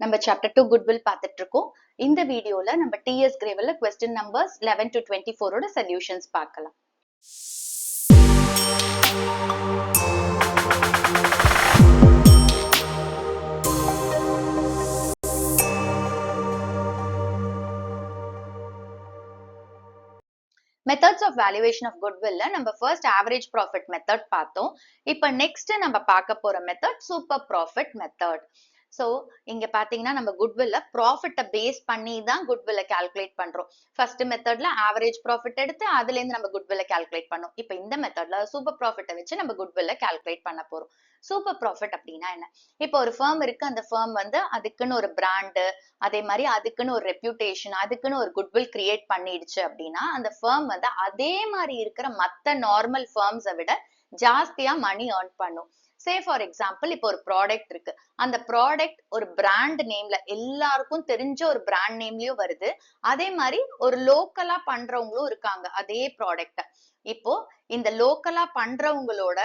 நம்ம chapter 2 goodwill பார்த்துட்டு இருக்கோம். இந்த வீடியோல நம்ம TS Gravelல question numbers 11 to 24 ஓட solutions பார்க்கலாம். Methods of valuation of goodwill நம்ம first average profit method பார்த்தோம். இப்ப next நம்ம பார்க்க போற method super profit method. So இங்க பாத்தீங்கன்னா நம்ம goodwill profit base பண்ணி தான் goodwill calculate பண்றோம். First methodல average profit எடுத்து அதுல இருந்து நம்ம goodwill calculate பண்ணோம். இப்ப இந்த methodல super profit வச்சு நம்ம goodwill calculate பண்ண போறோம். Super profit அப்படின்னா என்ன? இப்ப ஒரு firm இருக்கு, அந்த firm வந்து அதுக்குன்னு ஒரு brand, அதே மாதிரி அதுக்குன்னு ஒரு ரெப்யூட்டேஷன், அதுக்குன்னு ஒரு குட்வில் கிரியேட் பண்ணிடுச்சு அப்படின்னா அந்த firm வந்து அதே மாதிரி இருக்கிற மத்த நார்மல் firms விட ஜாஸ்தியா மணி earn பண்ணும். சே ஃபார் எக்ஸாம்பிள் இப்போ ஒரு ப்ராடக்ட் இருக்கு, அந்த ப்ராடக்ட் ஒரு பிராண்ட் நேம்ல எல்லாருக்கும் தெரிஞ்ச ஒரு பிராண்ட் நேம்லயும் வருது, அதே மாதிரி ஒரு லோக்கலா பண்றவங்களும் இருக்காங்க அதே ப்ராடக்ட. இப்போ இந்த லோக்கலா பண்றவங்களோட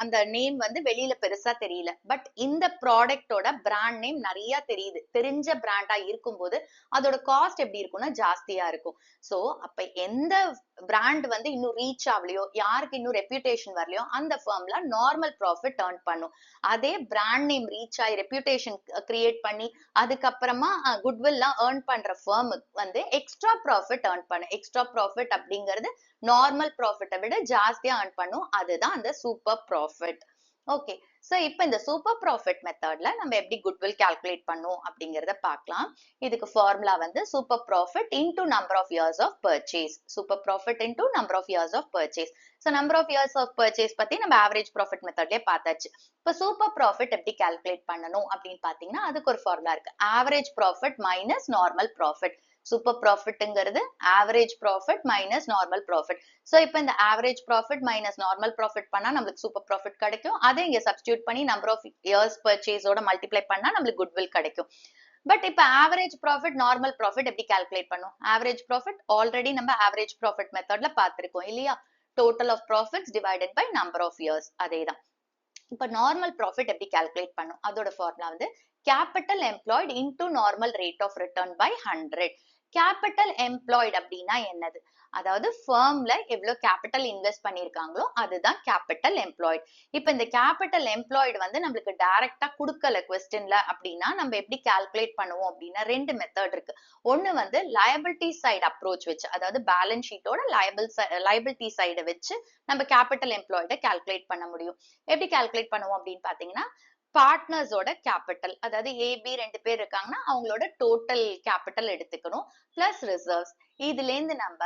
அந்த நேம் வந்து வெளியில பெருசா தெரியல, பட் இந்த ப்ராடக்டோட பிராண்ட் நேம் நிறைய தெரியுது, தெரிஞ்ச பிராண்டா இருக்கும்போது அதோட காஸ்ட் எப்படி இருக்கும்னா ஜாஸ்தியா இருக்கும். சோ அப்ப எந்த பிராண்ட் வந்து இன்னும் ரீச் ஆகலையோ, யாருக்கு இன்னும் ரெப்யூட்டேஷன் வரலையோ அந்த ஃபர்ம்ல நார்மல் ப்ராஃபிட் earn பண்ணும். அதே பிராண்ட் நேம் ரீச் ஆகி ரெப்யூட்டேஷன் கிரியேட் பண்ணி அதுக்கப்புறமா குட்வில்லாம் earn பண்ற ஃபர்ம் வந்து எக்ஸ்ட்ரா ப்ராஃபிட் earn பண்ணும். எக்ஸ்ட்ரா ப்ராஃபிட் அப்படிங்கிறது நார்மல் ப்ராஃபிட்டை விட ஜாஸ்தியா earn பண்ணும். அதுதான் அந்த சூப்பர் ப்ராஃபிட். ஓகே, சோ இப்போ இந்த சூப்பர் ப்ராஃபிட் மெத்தட்ல நம்ம எப்படி குட்வில் கால்குலேட் பண்ணும் அப்படிங்கறத பார்க்கலாம். இதுக்கு ஃபார்முலா வந்து super profit into number of years of purchase. Super profit into number of years of purchase. So number of years of purchase பத்தி நம்ம ஆவரேஜ் ப்ராஃபிட் மெத்தட்லயே பார்த்தாச்சு. இப்போ சூப்பர் ப்ராஃபிட் எப்படி கால்குலேட் பண்ணணும் அப்படின்னு பாத்தீங்கன்னா அதுக்கு ஒரு ஃபார்முலா இருக்கு. Average profit minus normal profit. Super ப்ராஃபிட்ங்கிறது average profit minus normal profit. So இப்போ இந்த average profit minus normal profit பண்ணா நம்மளுக்கு சூப்பர் ப்ராஃபிட் கிடைக்கும். அதை இங்க சப்ஸ்டியூட் பண்ணி நம்பர் ஆஃப் இயர்ஸ் பர்ச்சேஸோட மல்டிப்ளை பண்ணா நம்மளுக்கு குட்வில் கிடைக்கும். பட் இப்ப ஆவரேஜ் ப்ராஃபிட் நார்மல் ப்ராஃபிட் எப்படி கால்குலேட் பண்ணும்? ஆவரேஜ் ப்ராஃபிட் ஆல்ரெடி நம்ம ஆவரேஜ் ப்ராஃபிட் மெத்தட்ல பார்த்திருக்கோம் இல்லையா? Total of profits divided by number of years. அதேதான். இப்ப நார்மல் ப்ராஃபிட் எப்படி கால்குலேட் பண்ணும்? அதோட ஃபார்முலா வந்து capital employed into normal rate of return by 100. Capital employed அப்படின்னா என்னது? அதாவது ஃபர்ம்ல எவ்வளவு கேபிட்டல் இன்வெஸ்ட் பண்ணிருக்காங்களோ அதுதான் கேபிட்டல் எம்ப்ளாய்ட். இப்ப இந்த கேபிட்டல் எம்ப்ளாய்டு வந்து நம்மளுக்கு டைரக்டா கொடுக்கல கொஸ்டின்ல அப்படின்னா நம்ம எப்படி கால்குலேட் பண்ணுவோம் அப்படின்னா ரெண்டு மெத்தட் இருக்கு. ஒண்ணு வந்து லயபிலிட்டி சைடு அப்ரோச் வச்சு, அதாவது பேலன்ஸ் ஷீட்டோட லயபிலிட்டி சைடை வச்சு நம்ம கேபிட்டல் எம்ப்ளாய்ட கால்குலேட் பண்ண முடியும். எப்படி கால்குலேட் பண்ணுவோம் அப்படின்னு பாத்தீங்கன்னா பார்ட்னர்ஸோட கேபிட்டல், அதாவது ஏபி ரெண்டு பேர் இருக்காங்கன்னா அவங்களோட டோட்டல் கேபிட்டல் எடுத்துக்கணும் பிளஸ் ரிசர்வ்ஸ். இதுல இருந்து நம்ம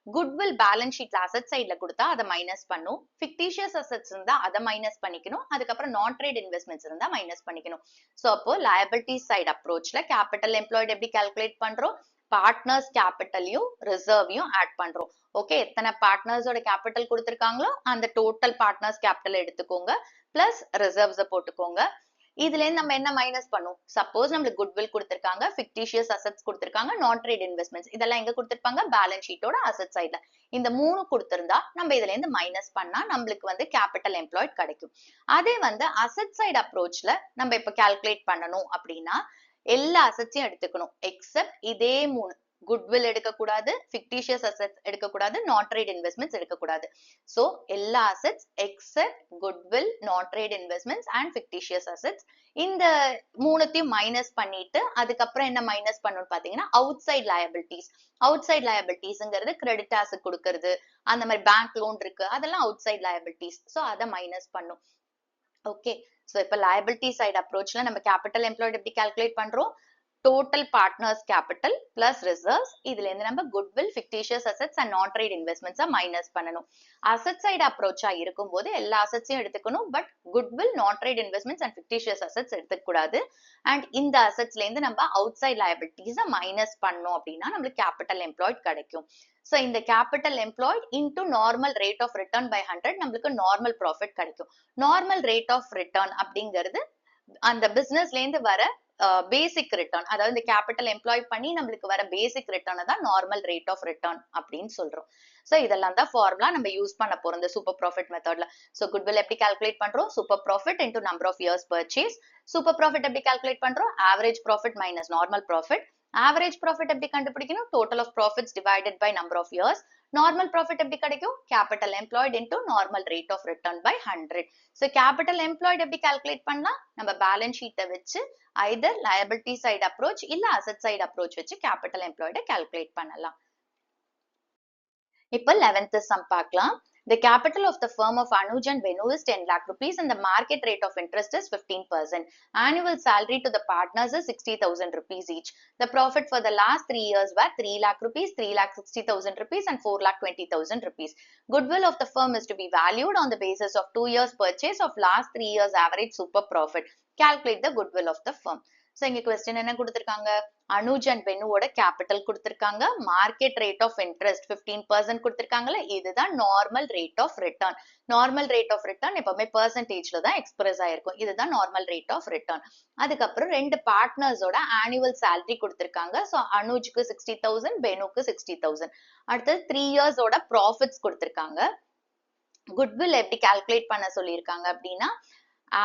குட்வில் பேலன்ஸ் ஷீட்ல அசெட் சைட்ல கொடுத்தா அதை மைனஸ் பண்ணும், ஃபிக்டிஷியஸ் அசெட்ஸ் இருந்தா அதை மைனஸ் பண்ணிக்கணும், அதுக்கப்புறம் நான் ட்ரேட் இன்வெஸ்ட்மெண்ட்ஸ் இருந்தா மைனஸ் பண்ணிக்கணும். சோ அப்போ லயபிலிட்டி சைடு அப்ரோச்ல கேபிட்டல் எம்ப்ளாய்டு எப்படி கால்குலேட் பண்றோம்? பார்ட்னர்ஸ் கேபிட்டலையும் ரிசர்வையும் ஆட் பண்றோம். ஓகே, எத்தனை பார்ட்னர்ஸோட கேபிட்டல் கொடுத்திருக்காங்களோ அந்த டோட்டல் பார்ட்னர்ஸ் கேபிட்டல் எடுத்துக்கோங்க பிளஸ் ரிசர்வ்ஸ் போட்டுக்கோங்க. இதுல இருந்து நம்ம என்ன மைனஸ் பண்ணும்? சப்போஸ் நம்மளுக்கு குட்வில் கொடுத்திருக்காங்க, ஃபிக்டிஷியஸ் அசெட்ஸ் கொடுத்திருக்காங்க, நான் ட்ரேட் இன்வெஸ்ட்மெண்ட்ஸ், இதெல்லாம் எங்க கொடுத்திருப்பாங்க? பேலன்ஸ் ஷீட்டோட அசெட் சைட்ல. இந்த மூணு கொடுத்திருந்தா நம்ம இதுல இருந்து மைனஸ் பண்ணா நம்மளுக்கு வந்து கேபிட்டல் எம்ப்ளாய்ட் கிடைக்கும். அதே வந்து அசெட் சைடு அப்ரோச்ல நம்ம இப்ப கால்குலேட் பண்ணணும் அப்படின்னா எல்லா அசெட்ஸையும் எடுத்துக்கணும் எக்ஸப்ட் இதே மூணு. குட்வில் எடுக்கக்கூடாது, ஃபிக்டிஷியஸ் அசெட்ஸ் எடுக்கக்கூடாது, நான் ட்ரேட் இன்வெஸ்ட்மெண்ட்ஸ் எடுக்கக்கூடாது. சோ எல்லா assets except goodwill, non trade investments and fictitious assets, இந்த மூணுத்தையும் மைனஸ் பண்ணிட்டு அதுக்கப்புறம் என்ன மைனஸ் பண்ணணும் பாத்தீங்கன்னா out side liabilities. Outside லயபிலிட்டிஸ்ங்கிறது கிரெடிட்டார்ஸ் கொடுக்கறது, அந்த மாதிரி பேங்க் லோன் இருக்கு, அதெல்லாம் அவுட் சைட் லயபிலிட்டிஸ். சோ அதை மைனஸ் பண்ணும். ஓகே, சோ இப்ப லயபிலிட்டி சைடு அப்ரோச்ல நம்ம கேபிட்டல் எம்ப்ளாய்டு எப்படி கால்குலேட் பண்றோம்? Total partners capital plus reserves. இதுல இருந்து நம்ம குட்வில், ஃபிக்டிஷியஸ் அசெட்ஸ் அண்ட் நான் ட்ரேட் இன்வெஸ்ட்மெண்ட்ஸை மைனஸ் பண்ணணும். அசெட் சைடு அப்ரோச்சா இருக்கும்போது எல்லா அசெட்ஸையும் எடுத்துக்கணும், but goodwill, non trade investments and fictitious assets எடுத்துக்க கூடாது. அண்ட் இந்த அசெட்ஸ்ல இருந்து நம்ம அவுட் சைட் லயபிலிட்டிஸை மைனஸ் பண்ணோம் அப்படின்னா நம்மளுக்கு கேபிட்டல் எம்ப்ளாய்ட் கிடைக்கும். சோ இந்த capital employed into normal rate of return by 100 நம்மளுக்கு நார்மல் ப்ராஃபிட் கிடைக்கும். நார்மல் ரேட் ஆஃப் ரிட்டர்ன் அப்படிங்கிறது அந்த பிசினஸ்ல இருந்து வர பேசிக் ரிட்டர்ன், அதாவது இந்த கேபிட்டல் எம்ப்ளாய் பண்ணி நம்மளுக்கு வர பேசிக் ரிட்டர்ன் தான் நார்மல் ரேட் ஆஃப் ரிட்டர்ன் அப்படின்னு சொல்றோம். சோ இதெல்லாம் தான் ஃபார்முலா நம்ம யூஸ் பண்ண போறோம் இந்த சூப்பர் ப்ராஃபிட் மெத்தட்ல. சோ குட்வில் எப்படி கால்குலேட் பண்றோம்? Super profit into number of years purchase. Super profit எப்படி கால்குலேட் பண்றோம்? Average profit minus normal profit. Average profit எப்படி கண்டுபிடிக்கணும்? Total of profits divided by number of years. Normal profit எப்படி கிடைக்கும்? Capital employed into normal rate of return by 100. So capital employed எப்படி calculate பண்ணலாம்? நம்ம balance ஷீட்டை வச்சு either liability side approach இல்ல asset side approach வச்சு கேபிட்டல் எம்ப்ளாய்ட கால்குலேட் பண்ணலாம். இப்போ 11th sum பார்க்கலாம். The capital of the firm of Anuj and Venu is 10 lakh rupees and the market rate of interest is 15%. Annual salary to the partners is 60,000 rupees each. The profit for the last 3 years were 3 lakh rupees, 3 lakh 60,000 rupees and 4 lakh 20,000 rupees. Goodwill of the firm is to be valued on the basis of 2 years purchase of last 3 years average super profit. Calculate the goodwill of the firm. So இங்க question என்ன கொடுத்திருக்காங்க? Anuj and வெனுவோட capital கொடுத்திருக்காங்க, market rate of interest 15% கொடுத்திருக்காங்கல்ல, இதுதான் normal rate of return. Normal rate of return எப்பவுமே பெர்சன்டேஜ்ல தான் எக்ஸ்பிரஸ் ஆயிருக்கும். இதுதான் நார்மல் ரேட் ஆஃப் ரிட்டர்ன். அதுக்கப்புறம் ரெண்டு பார்ட்னர்ஸோட ஆனுவல் சேலரி கொடுத்திருக்காங்க. ஸோ அனுஜுக்கு 60,000, வெனுக்கு 60,000. அடுத்தது 3 இயர்ஸோட ப்ராஃபிட்ஸ் கொடுத்திருக்காங்க. குட்வில் எப்படி கால்குலேட் பண்ண சொல்லியிருக்காங்க அப்படின்னா,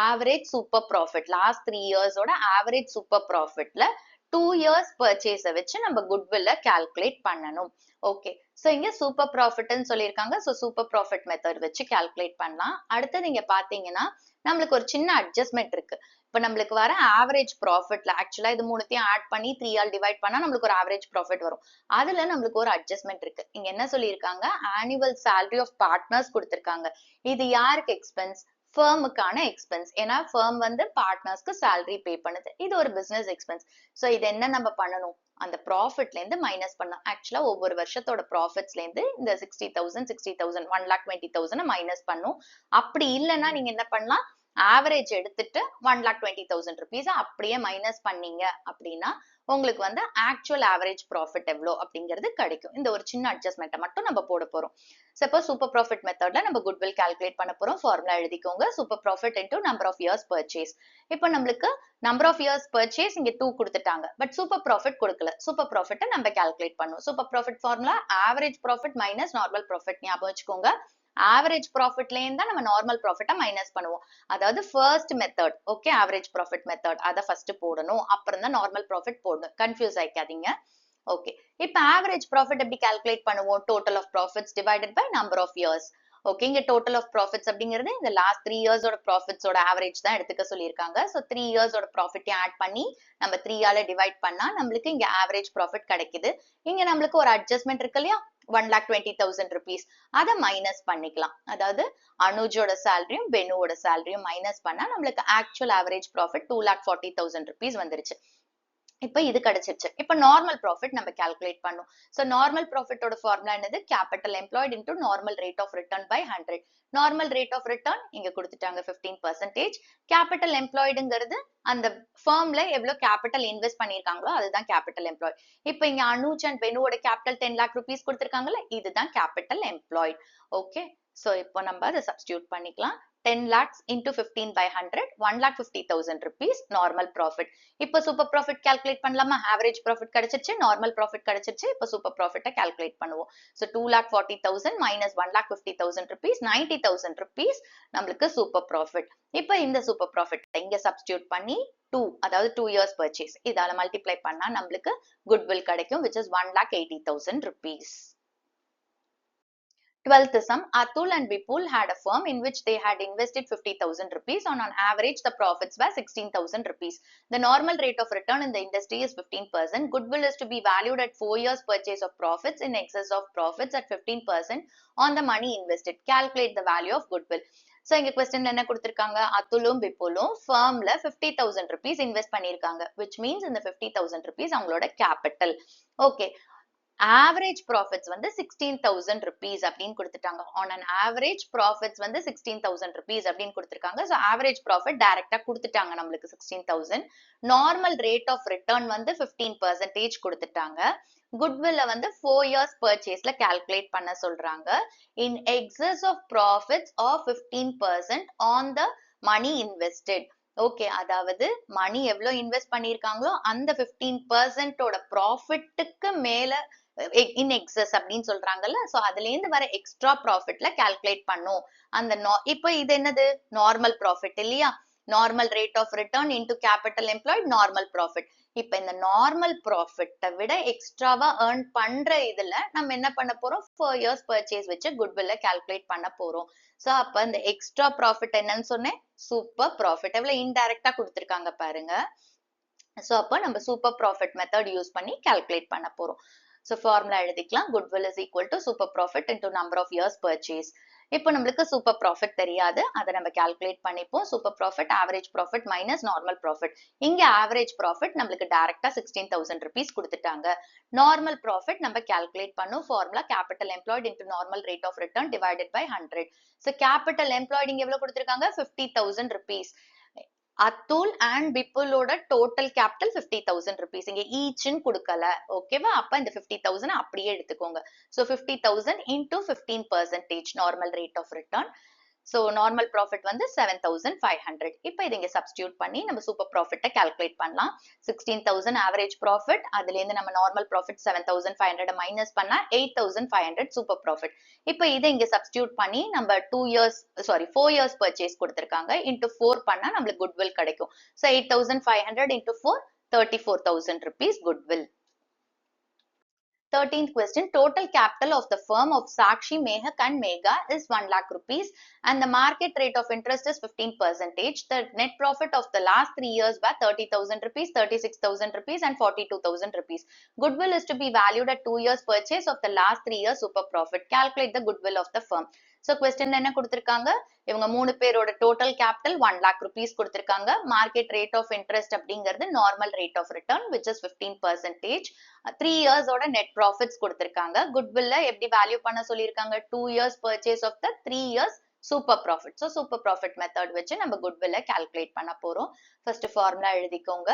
ஆவரேஜ் சூப்பர் ப்ராஃபிட் லாஸ்ட் 3 இயர்ஸோட ஆவரேஜ் சூப்பர் ப்ராஃபிட்ல 2 இயர்ஸ் பர்ச்சேஸ வச்சு நம்ம குட்வில்ல கால்குலேட் பண்ணணும். ஓகே, சோ இங்க சூப்பர் ப்ராஃபிட்னு சொல்லியிருக்காங்க. சோ சூப்பர் ப்ராஃபிட் மெத்தட் வச்சு கால்குலேட் பண்ணலாம். அடுத்தது இங்க பாத்தீங்கன்னா நம்மளுக்கு ஒரு சின்ன அட்ஜஸ்ட்மெண்ட் இருக்கு. இப்ப நம்மளுக்கு வர ஆவரேஜ் ப்ராஃபிட்ல ஆக்சுவலா இது மூணுத்தையும் ஆட் பண்ணி 3 ஆல் டிவைட் பண்ணா நம்மளுக்கு ஒரு ஆவரேஜ் ப்ராஃபிட் வரும். அதுல நம்மளுக்கு ஒரு அட்ஜஸ்ட்மெண்ட் இருக்கு. இங்க என்ன சொல்லியிருக்காங்க? ஆனுவல் சேலரி ஆஃப் பார்ட்னர்ஸ் கொடுத்திருக்காங்க. இது யாருக்கு எக்ஸ்பென்ஸ்? ஃபர்முக்கான எக்ஸ்பென்ஸ். ஏன்னா ஃபர்ம் வந்து பார்ட்னர்ஸ்க்கு சேலரி பே பண்ணுது. இது ஒரு பிசினஸ் எக்ஸ்பென்ஸ். சோ இது என்ன நம்ம பண்ணணும்? அந்த ப்ராஃபிட்ல இருந்து மைனஸ் பண்ணணும். ஆக்சுவலா ஒவ்வொரு வருஷத்தோட ப்ராஃபிட்ஸ்ல இருந்து இந்த 60,000 1,20,000 மைனஸ் பண்ணும். அப்படி இல்லைன்னா நீங்க என்ன பண்ணலாம்? ஆவரேஜ் எடுத்துட்டு 1,20,000 rupees அப்படியே மைனஸ் பண்ணீங்க அப்படின்னா உங்களுக்கு வந்து ஆக்சுவல் ஆவரேஜ் ப்ராஃபிட் எவ்வளோ அப்படிங்கிறது கிடைக்கும். இந்த ஒரு சின்ன அட்ஜஸ்ட்மெண்ட்டை மட்டும் நம்ம போட போறோம். சப்போஸ் சூப்பர் ப்ராஃபிட் மெத்தட்ல நம்ம குட்வில் கால்குலேட் பண்ண போறோம். ஃபார்முலா எழுதிக்கோங்க. Super profit into number of years purchase. இப்போ நம்மளுக்கு நம்பர் ஆஃப் இயர்ஸ் பர்ச்சேஸ் இங்க 2 கொடுத்துட்டாங்க. பட் சூப்பர் ப்ராஃபிட் கொடுக்கல. சூப்பர் ப்ராஃபிட்டை நம்ம கால்குலேட் பண்ணுவோம். Super profit formula average profit minus normal profit. ஞாபகம் வச்சுக்கோங்க. ஆவரேஜ் ப்ராஃபிட்ல இருந்தா நம்ம நார்மல் ப்ராஃபிட்டை மைனஸ் பண்ணுவோம். அதாவது first method, okay, average profit method அதை ஃபர்ஸ்ட் போடணும், அப்புறம் தான் நார்மல் ப்ராஃபிட் போடணும். கன்ஃபியூஸ் ஆயிக்காதீங்க. ஓகே, இப்போ ஆவரேஜ் ப்ராஃபிட் எப்படி கால்குலேட் பண்ணுவோம்? Total of profits divided by number of years. Okay, இங்க டோட்டல் ஆஃப் ப்ராஃபிட்ஸ் அப்படிங்கிறது இந்த லாஸ்ட் 3 இயர்ஸோட ப்ராஃபிட்ஸோட ஆவரேஜ் தான் எடுத்துக்க சொல்லியிருக்காங்க. ஸோ 3 இயர்ஸோட ப்ராஃபிட்டையும் ஆட் பண்ணி நம்ம 3 ஆல டிவைட் பண்ணா நம்மளுக்கு இங்க ஆவரேஜ் ப்ராஃபிட் கிடைக்குது. இங்க நம்மளுக்கு ஒரு அட்ஜஸ்ட்மெண்ட் இருக்கு இல்லையா? 1,20,000 rupees. அதை மைனஸ் பண்ணிக்கலாம். அதாவது அனுஜோட சேலரியும் வெனுவோட சேலரியும் மைனஸ் பண்ணா நம்மளுக்கு ஆக்சுவல் ஆவரேஜ் ப்ராஃபிட் 2,40,000 rupees வந்துருச்சு. இப்ப இது கிடைச்சிருச்சு. இப்ப நார்மல் ப்ராஃபிட் நம்ம கால்குலேட் பண்ணோம். சோ நார்மல் ப்ராஃபிட்டோட ஃபார்முலா என்னது? Capital employed into normal rate of return by 100. Normal rate of return இங்க கொடுத்துட்டாங்க 15%. கேபிட்டல் எம்ப்ளாய்டுங்கிறது அந்த ஃபர்ம்ல எவ்வளவு கேபிட்டல் இன்வெஸ்ட் பண்ணிருக்காங்களோ அதுதான் கேபிட்டல் எம்ப்ளாய்ட். இப்ப இங்க அனுஜ் அண்ட் வெனுவோட கேபிட்டல் 10 lakh rupees கொடுத்திருக்காங்கல்ல, இதுதான் கேபிட்டல் எம்ப்ளாய்ட். ஓகே, சோ இப்போ நம்ம அதை சப்ஸ்டிடியூட் பண்ணிக்கலாம். 10 lakhs into 15 by 100, 1,50,000 rupees normal profit. இப்போ சூப்பர் ப்ராஃபிட் கால்குலேட் பண்ணலாமா? ஆவரேஜ் ப்ராஃபிட் கிடைச்சிருச்சு, நார்மல் ப்ராஃபிட் கிடைச்சிருச்சு. இப்போ சூப்பர் ப்ராஃபிட்டை கால்குலேட் பண்ணுவோம். ஸோ 2,40,000 minus 1,50,000 rupees 90,000 rupees நம்மளுக்கு சூப்பர் ப்ராஃபிட். இப்போ இந்த சூப்பர் ப்ராஃபிட் இங்க சப்ஸ்டிடியூட் பண்ணி 2, அதாவது 2 years purchase இதால மல்டிப்ளை பண்ணா நம்மளுக்கு குட்வில் கிடைக்கும், which is 1,80,000 rupees. 12th sum, Atul and Vipul had a firm in which they had invested 50,000 rupees. On average, the profits were 16,000 rupees. The normal rate of return in the industry is 15%. Goodwill is to be valued at 4 years purchase of profits in excess of profits at 15% on the money invested. Calculate the value of goodwill. So, இங்க questionல என்ன கொடுத்திருக்காங்க? அத்துலும் விப்புலும் firmல 50,000 rupees invest பண்ணிருக்காங்க, which means இந்த 50,000 rupees அவங்களோட capital. Okay. Average profits வந்து 16,000 rupees அப்படின்னு கொடுத்துட்டாங்க. On an average profits வந்து 16,000 rupees அப்படின்னு கொடுத்துருக்காங்க. ஸோ ஆவரேஜ் ப்ராஃபிட் டைரக்டா கொடுத்துட்டாங்க நம்மளுக்கு 16,000. நார்மல் ரேட் ஆஃப் ரிட்டர்ன் வந்து 15% கொடுத்துட்டாங்க. குட்வில்ல வந்து 4 years பர்ச்சேஸ்ல கால்குலேட் பண்ண சொல்றாங்க. In excess of profits of 15% on the money invested. Okay, அதாவது மணி எவ்வளவு இன்வெஸ்ட் பண்ணியிருக்காங்களோ அந்த 15% ஓட ப்ராஃபிட்டுக்கு மேல இன் எக்ஸஸ் அப்படின்னு சொல்றாங்கல்ல. சோ அதுல இருந்து வர எக்ஸ்ட்ரா ப்ராஃபிட்ல கால்குலேட் பண்ணும். அந்த இப்போ இது என்னது நார்மல் ப்ராஃபிட் இல்லையா? Normal rate of return into capital employed normal profit. இப்ப இந்த நார்மல் ப்ராஃபிட்டை விட எக்ஸ்ட்ராவா ஏர்ன் பண்ற இதுல நம்ம என்ன பண்ண போறோம்? 4 இயர்ஸ் பர்ச்சேஸ் வச்சு குட்வில்ல கால்குலேட் பண்ண போறோம். சோ அப்ப இந்த எக்ஸ்ட்ரா ப்ராஃபிட் என்னன்னு சொன்னேன்? Super profit. எவ்வளவு இன்டைரக்டா கொடுத்திருக்காங்க பாருங்க. சோ அப்ப நம்ம சூப்பர் ப்ராஃபிட் மெத்தட் யூஸ் பண்ணி கால்குலேட் பண்ண போறோம். சோ ஃபார்முலா எழுதிக்கலாம். goodwill is equal to super profit into number of years purchase. இப்போ நம்மளுக்கு சூப்பர் ப்ராஃபிட் தெரியாது, அதை நம்ம கால்குலேட் பண்ணிப்போம். Super profit average profit minus normal profit. இங்க ஆவரேஜ் ப்ராஃபிட் நம்மளுக்கு டைரக்டா 16,000 rupees கொடுத்துட்டாங்க. நார்மல் ப்ராஃபிட் நம்ம கால்குலேட் பண்ணும். Formula capital employed into normal rate of return divided by 100. So capital employed இங்க எவ்வளவு கொடுத்திருக்காங்க? 50,000 rupees. அத்துல் அண்ட் விப்புலோட டோட்டல் கேபிட்டல் 50,000 rupees. இங்க ஈச்னு கொடுக்கல. ஓகேவா? அப்ப இந்த 50,000 அப்படியே எடுத்துக்கோங்க. So 50,000 into 15% normal rate of return. So normal profit வந்து 7,500. இப்போ இதை இங்க சப்ஸ்டியூட் பண்ணி நம்ம சூப்பர் ப்ராஃபிட்டை கால்குலேட் பண்ணலாம். 16,000 ஆவரேஜ் ப்ராஃபிட், அதுல இருந்து நம்ம நார்மல் ப்ராஃபிட் 7,500 மைனஸ் பண்ணா 8,500 சூப்பர் ப்ராஃபிட். இப்போ இதை இங்க சப்ஸ்டியூட் பண்ணி நம்ம 4 இயர்ஸ் பர்ச்சேஸ் கொடுத்திருக்காங்க. இன்டு 4 பண்ணா நம்மளுக்கு குட்வில் கிடைக்கும். So 8,500 into 4 34,000 rupees goodwill. 13th question. Total capital of the firm of Sakshi, Mehak and Megha is 1 lakh rupees and the market rate of interest is 15%. The net profit of the last 3 years were 30,000 rupees, 36,000 rupees and 42,000 rupees. Goodwill is to be valued at 2 years purchase of the last 3 years super profit. Calculate the goodwill of the firm. So question என்ன கொடுத்திருக்காங்க? இவங்க 3 பேரோட total capital 1 lakh rupees கொடுத்திருக்காங்க. Market rate of interest அப்படிங்கிறது normal rate of return which is 15%. 3 years ஓட net profits கொடுத்திருக்காங்க. Goodwill எப்படி value பண்ண சொல்லியிருக்காங்க? 2 years purchase of the 3 years super profit. So super profit method வச்சு நம்ம goodwill calculate பண்ண போறோம். First formula எழுதிக்கோங்க.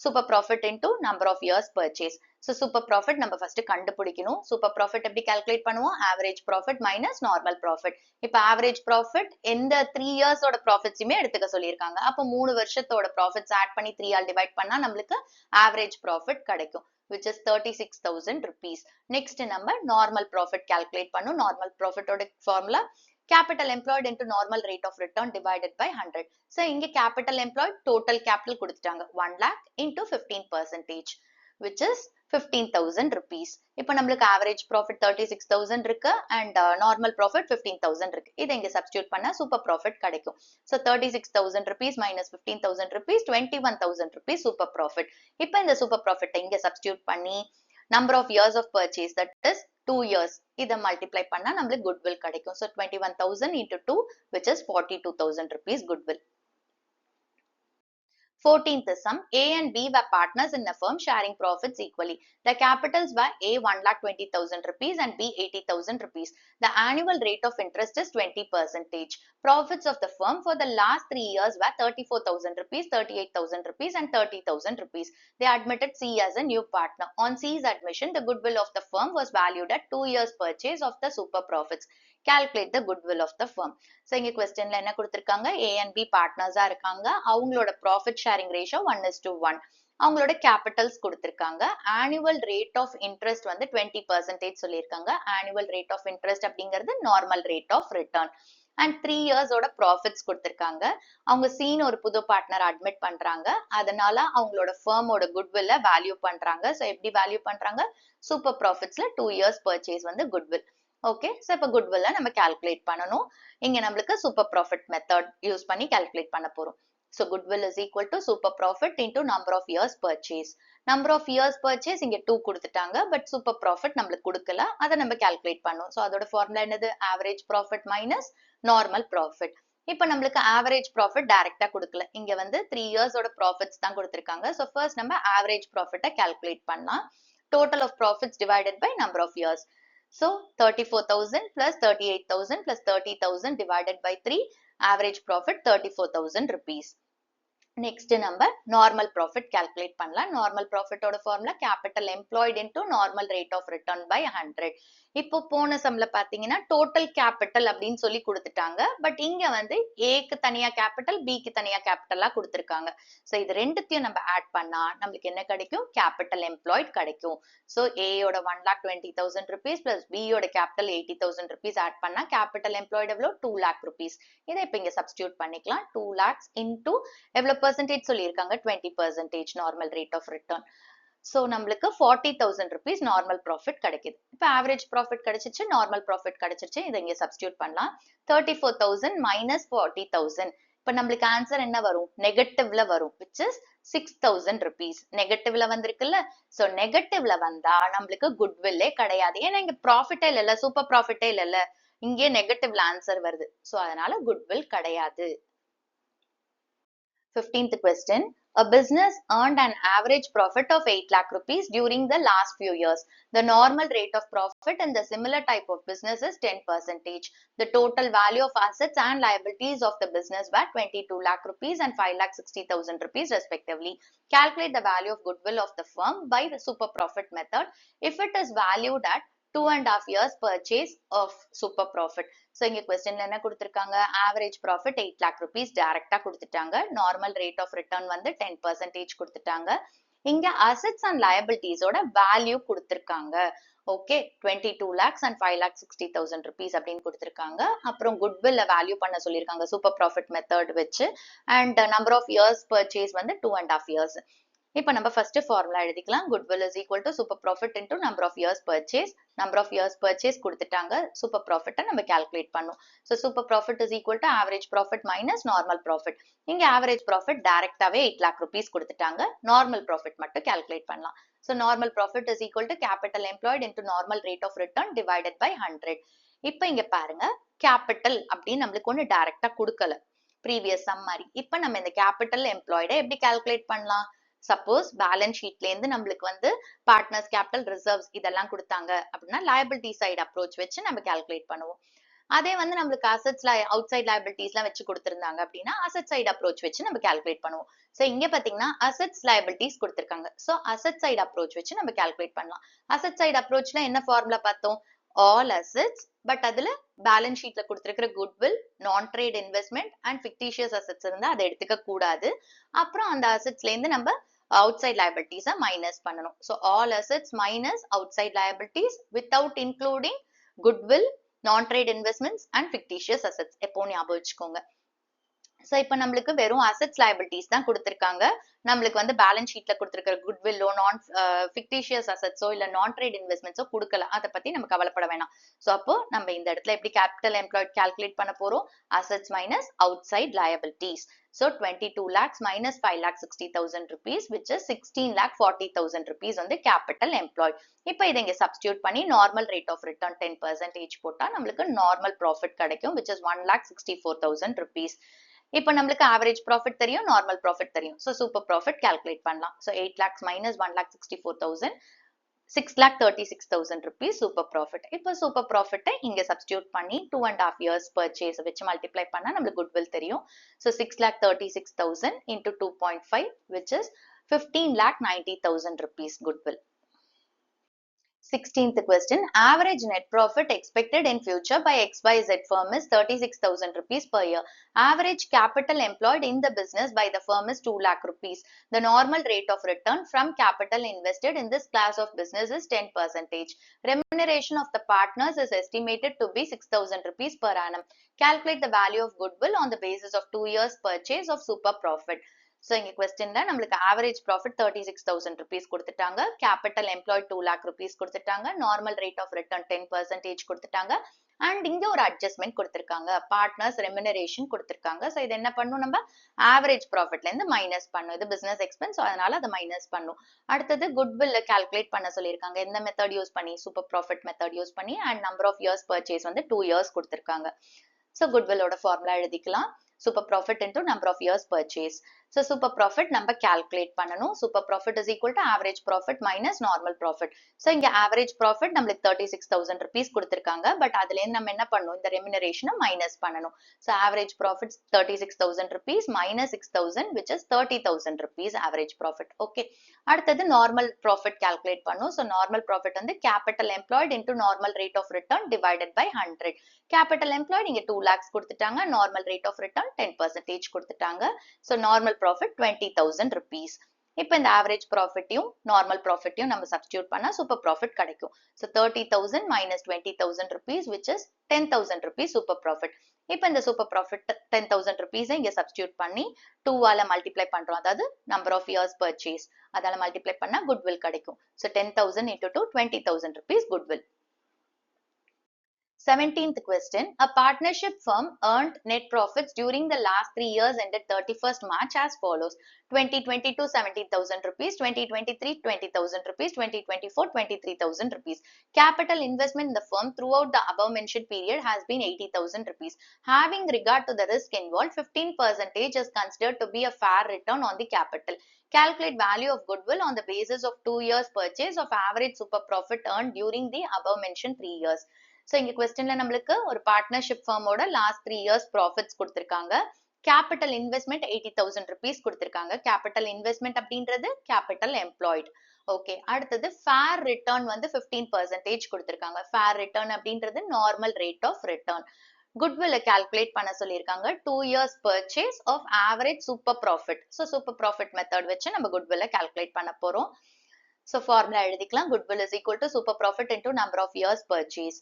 super profit into number of years purchase. So super profit நம்ம first கண்டுபிடிக்கணும். super profit எப்படி calculate பண்ணுவோம்? average profit minus normal profit. இப்ப average profit எந்த 3 years ஓட profitsயுமே எடுத்துக்க சொல்லியிருக்காங்க. அப்ப 3 வருஷத்தோட profits add பண்ணி 3 ஆல் divide பண்ணா நம்மளுக்கு average profit கிடைக்கும். which is 36,000 rupees. Next நம்ம normal profit calculate பண்ணும். normal profit ஓட formula capital employed into normal rate of return divided by 100. So இங்க capital employed total capital கொடுத்துட்டாங்க 1 lakh into 15% which is 15,000 rupees. இப்போ நம்மளுக்கு average profit 36,000 இருக்கு and normal profit 15,000 இருக்கு. இதை இங்க substitute பண்ணா super profit கிடைக்கும். So 36,000 rupees minus 15,000 rupees 21,000 rupees super profit. இப்போ இந்த super profit இங்க substitute பண்ணி number of years of purchase that is 2 years. இதை multiply பண்ணா நம்மளுக்கு goodwill கிடைக்கும். So 21,000 into 2 which is 42,000 rupees goodwill. 14th sum. A and B were partners in a firm sharing profits equally. The capitals were A 1,20,000 rupees and B 80,000 rupees. The annual rate of interest is 20%. Profits of the firm for the last 3 years were 34,000 rupees, 38,000 rupees and 30,000 rupees. They admitted C as a new partner. On C's admission, the goodwill of the firm was valued at 2 years purchase of the super profits. Calculate the goodwill of the firm. So இங்க questionல என்ன கொடுத்திருக்காங்க? A and B partners இருக்காங்க. அவங்களோட profit sharing ratio 1:1. அவங்களோட capitals கொடுத்திருக்காங்க. annual rate of interest வந்து 20% சொல்லியிருக்காங்க. annual rate of interest அப்படிங்கிறது normal rate of return. and 3 years ஓட profits கொடுத்திருக்காங்க. அவங்க சீன் ஒரு புது பார்ட்னர் அட்மிட் பண்றாங்க. அதனால அவங்களோட firmோட goodwill வேல்யூ பண்றாங்க. So எப்படி வேல்யூ பண்றாங்க? super profitsல 2 years purchase வந்து goodwill. ஓகே, சோ இப்ப goodwill நம்ம calculate பண்ணணும். இங்க நம்மளுக்கு super profit method யூஸ் பண்ணி calculate பண்ண போறோம். So goodwill is equal to super profit into number of years purchase. Number of years purchase இங்க 2 கொடுத்துட்டாங்க. But super profit நம்மளுக்கு கொடுக்கல. அதை நம்ம calculate பண்ணணும். So அதோட formula என்னது? average profit minus normal profit. இப்ப நம்மளுக்கு average profit டைரக்டா கொடுக்கல. இங்க வந்து 3 years ஓட profits தான் கொடுத்திருக்காங்க. So first நம்ம average profit calculate பண்ணலாம். Total of profits divided by number of years. So 34,000 plus 38,000 plus 30,000 divided by 3, average profit 34,000 rupees. Next number normal profit calculate பண்ணலாம். normal profit ஓட formula capital employed into normal rate of return by 100. இப்போ போன சம்ல பாத்தீங்கன்னா total capital அப்படின்னு சொல்லி கொடுத்துட்டாங்க. But இங்க வந்து ஏக்கு தனியா கேபிட்டல், பிக்கு தனியா கேபிட்டலா கொடுத்துருக்காங்க. சோ இது ரெண்டுத்தையும் நம்ம ஆட் பண்ணா நம்மளுக்கு என்ன கிடைக்கும்? கேபிட்டல் எம்ப்ளாய்ட் கிடைக்கும். சோ ஏயோட 1,20,000 rupees பிளஸ் பியோட கேபிட்டல் 80,000 rupees ஆட் பண்ணா கேபிட்டல் எம்ப்ளாய்ட் எவ்வளோ? 2 lakh rupees. இதை இப்ப இங்க சப்ஸ்டியூட் பண்ணிக்கலாம். 2 lakhs into எவ்வளவு பெர்சன்டேஜ் சொல்லியிருக்காங்க? 20% normal rate of return. So நம்மளுக்கு 40,000 rupees நார்மல் ப்ராஃபிட் கிடைக்குது. இப்ப ஆவரேஜ் ப்ராஃபிட் கிடைச்சிச்சு, நார்மல் ப்ராஃபிட் கிடைச்சிச்சு. இதை இங்க சப்ஸ்டியூட் பண்ணலாம். 34,000 minus 40,000. இப்ப நம்மளுக்கு ஆன்சர் என்ன வரும்? நெகட்டிவ்ல வரும், which is 6,000 rupees. நெகட்டிவ்ல வந்திருக்குல்ல, சோ நெகட்டிவ்ல வந்தா நம்மளுக்கு குட்வில்லே கிடையாது. ஏன்னா இங்க ப்ராஃபிட்டே இல்ல, சூப்பர் ப்ராஃபிட்டே இல்ல, இங்கே நெகட்டிவ்ல ஆன்சர் வருது. சோ அதனால குட்வில் கிடையாது. 15th question. A business earned an average profit of 8 lakh rupees during the last few years. The normal rate of profit in the similar type of business is 10%. The total value of assets and liabilities of the business were 22 lakh rupees and 5,60,000 rupees respectively. Calculate the value of goodwill of the firm by the super profit method if it is valued at 2.5 years purchase of super profit. So இங்க questionல என்ன கொடுத்திருக்காங்க? Average profit 8 lakh rupees டைரக்டா கொடுத்துட்டாங்க. Normal rate of return வந்து 10% கொடுத்துட்டாங்க. இங்க assets and liabilities ஓட value கொடுத்திருக்காங்க. ஓகே, 22 lakhs and 5,60,000 rupees அப்படின்னு கொடுத்திருக்காங்க. அப்புறம் goodwill வேல்யூ பண்ண சொல்லியிருக்காங்க சூப்பர் ப்ராஃபிட் மெத்தட் வச்சு. And number of years purchase வந்து 2.5 years. இப்போ நம்ம ஃபர்ஸ்ட் ஃபார்முலா எழுதிக்கலாம். goodwill is equal to super profit into number of years purchase. number of years purchase கொடுத்துட்டாங்க. super profit நம்ம calculate பண்ணும். so super profit is equal to average profit minus normal profit. இங்க average profit டைரக்டாவே 8 lakh rupees கொடுத்துட்டாங்க. normal profit மட்டும் calculate பண்ணலாம். so normal profit is equal to capital employed into normal rate of return divided by 100. இப்போ இங்க பாருங்க, capital அப்படின்னு நம்மளுக்கு ஒண்ணு டைரக்டா கொடுக்கல, ப்ரீவியஸ் சம் மாதிரி. இப்போ நம்ம இந்த கேபிட்டல் எம்ப்ளாய்டை எப்படி கால்குலேட் பண்ணலாம்? சப்போஸ் பேலன்ஸ் ஷீட்ல இருந்து நம்மளுக்கு வந்து பார்ட்னர்ஸ் கேபிட்டல், ரிசர்வ்ஸ் இதெல்லாம் கொடுத்தாங்க அப்படின்னா லயபிலிட்டி சைடு அப்ரோச் வச்சு நம்ம கால்குலேட் பண்ணுவோம். அதே வந்து நம்மளுக்கு அசெட்ஸ்ல அவுட் சைட் லயபிலிட்டிஸ் எல்லாம் வச்சு கொடுத்திருந்தாங்க அப்படின்னா அசெட் சைடு அப்ரோச் வச்சு நம்ம கால்குலேட் பண்ணுவோம். சோ இங்க பாத்தீங்கன்னா அசெட்ஸ் லயபிலிட்டிஸ் கொடுத்திருக்காங்க. சோ அசெட் சைடு அப்ரோச் வச்சு நம்ம கால்குலேட் பண்ணலாம். அசெட் சைடு அப்ரோச்ல என்ன ஃபார்முலா பார்த்தோம்? ஆல் அசெட்ஸ், பட் அதுல பேலன்ஸ் ஷீட்ல கொடுத்திருக்கிற goodwill, non trade investment and fictitious assets இருந்தா அதை எடுத்துக்க கூடாது. அப்புறம் அந்த அசெட்ஸ்ல இருந்து நம்ம outside liabilities minus பண்ணணும். So all assets minus outside liabilities without including goodwill, non-trade investments and fictitious assets. எப்போ ஞாபகம் வச்சுக்கோங்க. சோ இப்போ நம்மளுக்கு வெறும் அசெட்ஸ் லயபிலிட்டிஸ் தான் கொடுத்திருக்காங்க. நம்மளுக்கு வந்து பேலன்ஸ் ஷீட்ல கொடுத்திருக்கிற குட்வில்லோ, நான் ஃபிக்டிஷியஸ் அசெட்ஸோ இல்ல நான் ட்ரேட் இன்வெஸ்ட்மெண்ட்ஸோ கொடுக்கல. அதை பத்தி நம்ம கவலைப்பட வேணாம். சோ அப்போ நம்ம இந்த இடத்துல எப்படி கேபிட்டல் எம்ப்ளாய்ட் கால்குலேட் பண்ண போறோம்? Assets minus out side liabilities. So 22 lakhs minus 5,60,000 rupees, which is 16,40,000 rupees வந்து capital employed. இப்போ இதை இங்க substitute பண்ணி normal rate of return 10% போட்டா நம்மளுக்கு normal profit கிடைக்கும், which is 1,64,000 rupees. இப்போ நம்மளுக்கு average profit தெரியும், normal profit தெரியும். So super profit calculate பண்ணலாம். So 8 lakhs minus 1,64,000, 6,36,000 rupees super profit. இப்போ super profit இங்க substitute பண்ணி 2.5 years purchase வச்சு multiply பண்ணா நம்மளுக்கு goodwill தெரியும். So 6,36,000 into 2.5, which is 15,90,000 rupees goodwill. 16th question. Average net profit expected in future by XYZ firm is 36,000 rupees per year. Average capital employed in the business by the firm is 2 lakh rupees. The normal rate of return from capital invested in this class of business is 10%. Remuneration of the partners is estimated to be 6,000 rupees per annum. Calculate the value of goodwill on the basis of 2 years purchase of super profit. So இங்க questionல நம்மளுக்கு average profit 36,000 rupees கொடுத்துட்டாங்க, capital employed 2 lakh rupees கொடுத்துட்டாங்க, normal rate of return 10% கொடுத்துட்டாங்க, and இங்க ஒரு adjustment கொடுத்திருக்காங்க, partners remuneration கொடுத்திருக்காங்க. So இது என்ன பண்ணும்? நம்ம average profitல இருந்து minus பண்ணும். இது business expense, அதனால அதை minus பண்ணும். அடுத்தது goodwill calculate பண்ண சொல்லியிருக்காங்க. எந்த மெத்தட் யூஸ் பண்ணி? super profit method யூஸ் பண்ணி, and number of years purchase வந்து 2 years கொடுத்திருக்காங்க. So goodwill ஓட formula எழுதிக்கலாம். super profit into number of years purchase. So super profit நம்ம calculate பண்ணணும். Super profit is equal to average profit minus normal profit. So இங்க average profit நம்மளுக்கு 36,000 rupees கொடுத்திருக்காங்க. But அதுலேருந்து நம்ம என்ன பண்ணணும்? இந்த remuneration minus பண்ணணும். So average profit 36,000 rupees minus 6,000 which is 30,000 rupees average profit. Okay. அடுத்தது normal profit calculate பண்ணணும். So normal profit வந்து capital employed into normal rate of return divided by 100. Capital employed இங்க 2 lakhs கொடுத்துட்டாங்க. Normal rate of return 10% கொடுத்துட்டாங்க. So normal profit 20,000 rupees. இப்போ இந்த average profitயும் normal profitயும் நம்ம substitute பண்ணா super profit கிடைக்கும். So 30,000 minus 20,000 rupees which is 10,000 rupees super profit. இப்போ இந்த super profit 10,000 rupees இங்க substitute பண்ணி 2 ஆல multiply பண்றோம். அதாவது number of years purchase. அதால multiply பண்ணா goodwill கிடைக்கும். So 10,000 into 2 20,000 rupees goodwill. 17th question. A partnership firm earned net profits during the last 3 years ended 31st March as follows. 2022 17,000 rupees, 2023 20,000 rupees, 2024 23,000 rupees. Capital investment in the firm throughout the above mentioned period has been 80,000 rupees. Having regard to the risk involved, 15% is considered to be a fair return on the capital. Calculate value of goodwill on the basis of 2 years purchase of average super profit earned during the above mentioned 3 years. So இங்க questionல நம்மளுக்கு ஒரு partnership ஃபர்மோட last 3 years profits கொடுத்திருக்காங்க. Capital investment 80,000 rupees கொடுத்திருக்காங்க. Capital investment அப்படின்றது capital employed. Okay, அடுத்தது fair return வந்து 15% கொடுத்திருக்காங்க. ஃபேர் ரிட்டர்ன் அப்படின்றது நார்மல் ரேட் ஆஃப் ரிட்டர்ன். குட்வில்ல கால்குலேட் பண்ண சொல்லியிருக்காங்க. 2 years purchase of average super profit. So super profit method வச்சு நம்ம குட்வில்ல கால்குலேட் பண்ண போறோம். So formula எழுதிக்கலாம். Goodwill is equal to super profit into number of years purchase.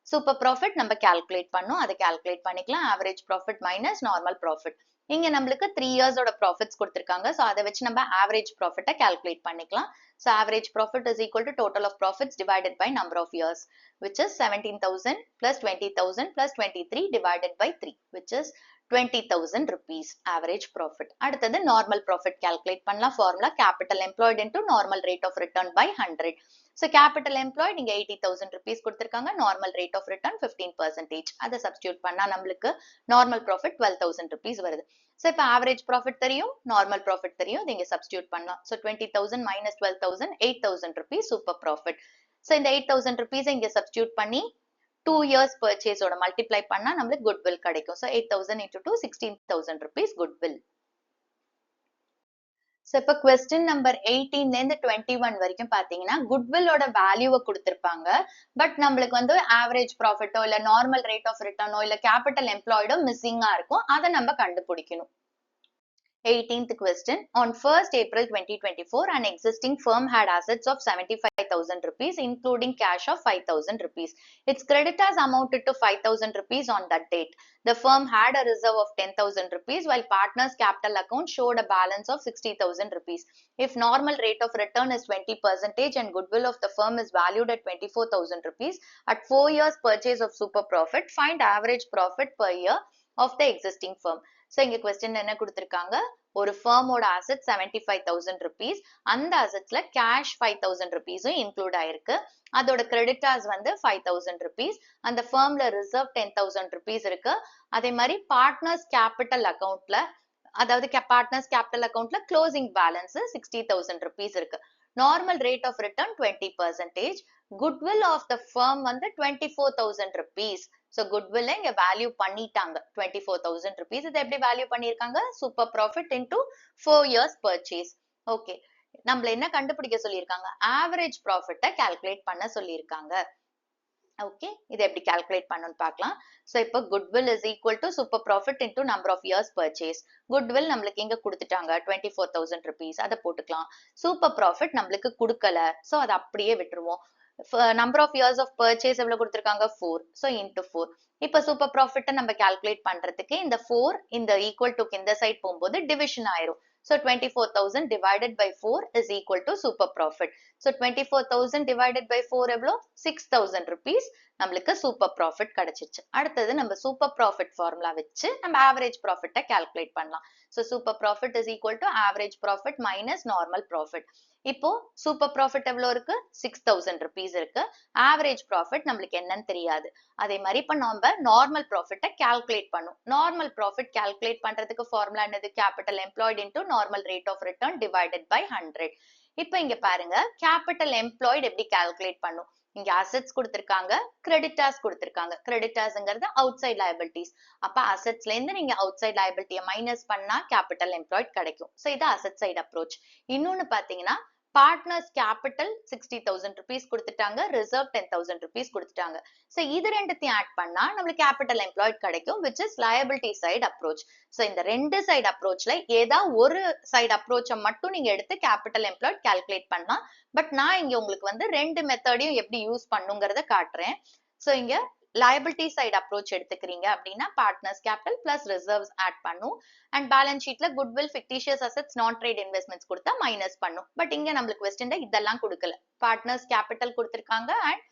Super profit நம்ம calculate பண்ணோம். அதை calculate பண்ணிக்கலாம். Average profit minus normal profit. இங்க நம்மளுக்கு 3 years ஓட profits கொடுத்திருக்காங்க. So அதை வச்சு நம்ம average profit calculate பண்ணிக்கலாம். So average profit is equal to total of profits divided by number of years, which is 17,000 plus 20,000 plus 23 divided by 3, which is 20,000 rupees average profit. அடுத்தது normal profit calculate பண்ணலாம். Formula capital employed into normal rate of return by 100. So capital employed இங்க 80,000 rupees கொடுத்திருக்காங்க. Normal rate of return 15%. அதை substitute பண்ணா நம்மளுக்கு normal profit 12,000 rupees வருது. So இப்போ average profit தெரியும், normal profit தெரியும். இது இங்க substitute பண்ணலாம். So 20,000 minus 12,000 8,000 rupees super profit. So இந்த 8,000 rupees இங்க substitute பண்ணி 2 years purchase ஓட multiply பண்ணா நம்மளுக்கு goodwill கிடைக்கும். So 8,000 into 2 16,000 rupees goodwill. So இப்ப question number 18 ல இருந்து 21 வரைக்கும் பாத்தீங்கன்னா goodwill ஓட வேல்யூவை கொடுத்திருப்பாங்க. பட் நம்மளுக்கு வந்து average profit இல்ல normal rate of return இல்ல capital employed missing இருக்கும். அதை நம்ம கண்டுபிடிக்கணும். 18th question. On 1st April 2024, an existing firm had assets of 75,000 rupees, including cash of 5,000 rupees. Its creditors amounted to 5,000 rupees on that date. The firm had a reserve of 10,000 rupees, while partners' capital account showed a balance of 60,000 rupees. If normal rate of return is 20% and goodwill of the firm is valued at 24,000 rupees, at 4 years purchase of super profit, find average profit per year of the existing firm. So இங்க question என்ன கொடுத்திருக்காங்க? ஒரு firmோட asset 75,000 rupees. அந்த assetsல cash 5,000 rupees include ஆயிருக்கு. அதோட creditors வந்து 5,000 rupees. அந்த firmல reserve 10,000 rupees இருக்கு. அதே மாதிரி partners capital accountல அதாவது partners capital accountல closing balance 60,000 rupees இருக்கு. Normal rate of return 20%. Goodwill of the firm வந்து 24,000 rupees. So goodwill இங்க value பண்ணிட்டாங்க 24,000 rupees. இது எப்படி value பண்ணிருக்காங்க? Super profit into 4 years purchase. Okay. நம்மள என்ன கண்டுபிடிக்க சொல்லியிருக்காங்க? Average profit calculate பண்ண சொல்லியிருக்காங்க. Okay. இது எப்படி calculate பண்ணணும்னு பார்க்கலாம். So இப்போ goodwill is equal to super profit into number of years purchase. Goodwill நம்மளுக்கு இங்க கொடுத்துட்டாங்க 24,000 rupees. அதை போட்டுக்கலாம். Super profit நம்மளுக்கு கொடுக்கல. So அதை அப்படியே விட்டுருவோம். Number of years of purchase எவ்வளவு கொடுத்திருக்காங்க 4. So into 4. இப்ப super profit நம்ம calculate பண்றதுக்கு இந்த 4 இந்த equal to இந்த side போகும்போது division ஆயிரும். So 24,000 divided by 4 is equal to super profit. So 24,000 divided by 4 எவ்வளோ? 6,000 rupees நம்மளுக்கு super profit கிடைச்சிருச்சு. அடுத்தது நம்ம super profit formula வச்சு நம்ம average profit calculate பண்ணலாம். So super profit is equal to average profit minus normal profit. இப்போ super profit எவ்வளவு இருக்கு 6000 ருபீஸ் இருக்கு. ஆவரேஜ் ப்ராஃபிட் நம்மளுக்கு என்னன்னு தெரியாது. அதே மாதிரி இப்ப நம்ம நார்மல் ப்ராஃபிட்டை கால்குலேட் பண்ணும். நார்மல் ப்ராஃபிட் கால்குலேட் பண்றதுக்கு ஃபார்முலா என்னது? Capital employed into normal rate of return divided by 100. இப்ப இங்க பாருங்க கேபிட்டல் எம்ப்ளாய்டு எப்படி கால்குலேட் பண்ணும்? இங்க அசெட்ஸ் கொடுத்திருக்காங்க, கிரெடிட்டார்ஸ் கொடுத்திருக்காங்க. கிரெடிட்டார்ஸ்ங்கிறது அவுட் சைட் லயபிலிட்டிஸ். அப்ப அசெட்ஸ்ல இருந்து நீங்க அவுட் சைட் லயபிலிட்டியை மைனஸ் பண்ணா கேபிட்டல் எம்ப்ளாய்டு கிடைக்கும். சோ இது அசெட் சைடு அப்ரோச். இன்னொன்னு பாத்தீங்கன்னா பார்ட்னர்ஸ் கேபிட்டல் 60,000 ருபீஸ் கொடுத்துட்டாங்க, ரிசர்வ் 10,000 ருபீஸ் கொடுத்துட்டாங்க. சோ இது ரெண்டுத்தையும் ஆட் பண்ணா நம்மளுக்கு கேபிட்டல் எம்ப்ளாய்டு கிடைக்கும், which is liability side approach. So இந்த ரெண்டு சைடு அப்ரோச்ல ஏதா ஒரு சைடு அப்ரோச்சை மட்டும் நீங்க எடுத்து கேபிட்டல் எம்ப்ளாய்டு கால்குலேட் பண்ணலாம். பட் நான் இங்க உங்களுக்கு வந்து ரெண்டு மெத்தடையும் எப்படி யூஸ் பண்ணுங்கிறத காட்டுறேன். சோ இங்க liability side approach எடுத்துக்கிறீங்க அப்படின்னா partners capital plus reserves add பண்ணும். அண்ட் பேலன்ஸ் ஷீட்ல goodwill, fictitious assets, non trade investments கொடுத்தா மைனஸ் பண்ணும். பட் இங்க நம்மளுக்கு கொஸ்டின்ல இதெல்லாம் கொடுக்கல. பார்ட்னர்ஸ் கேபிட்டல் கொடுத்திருக்காங்க அண்ட்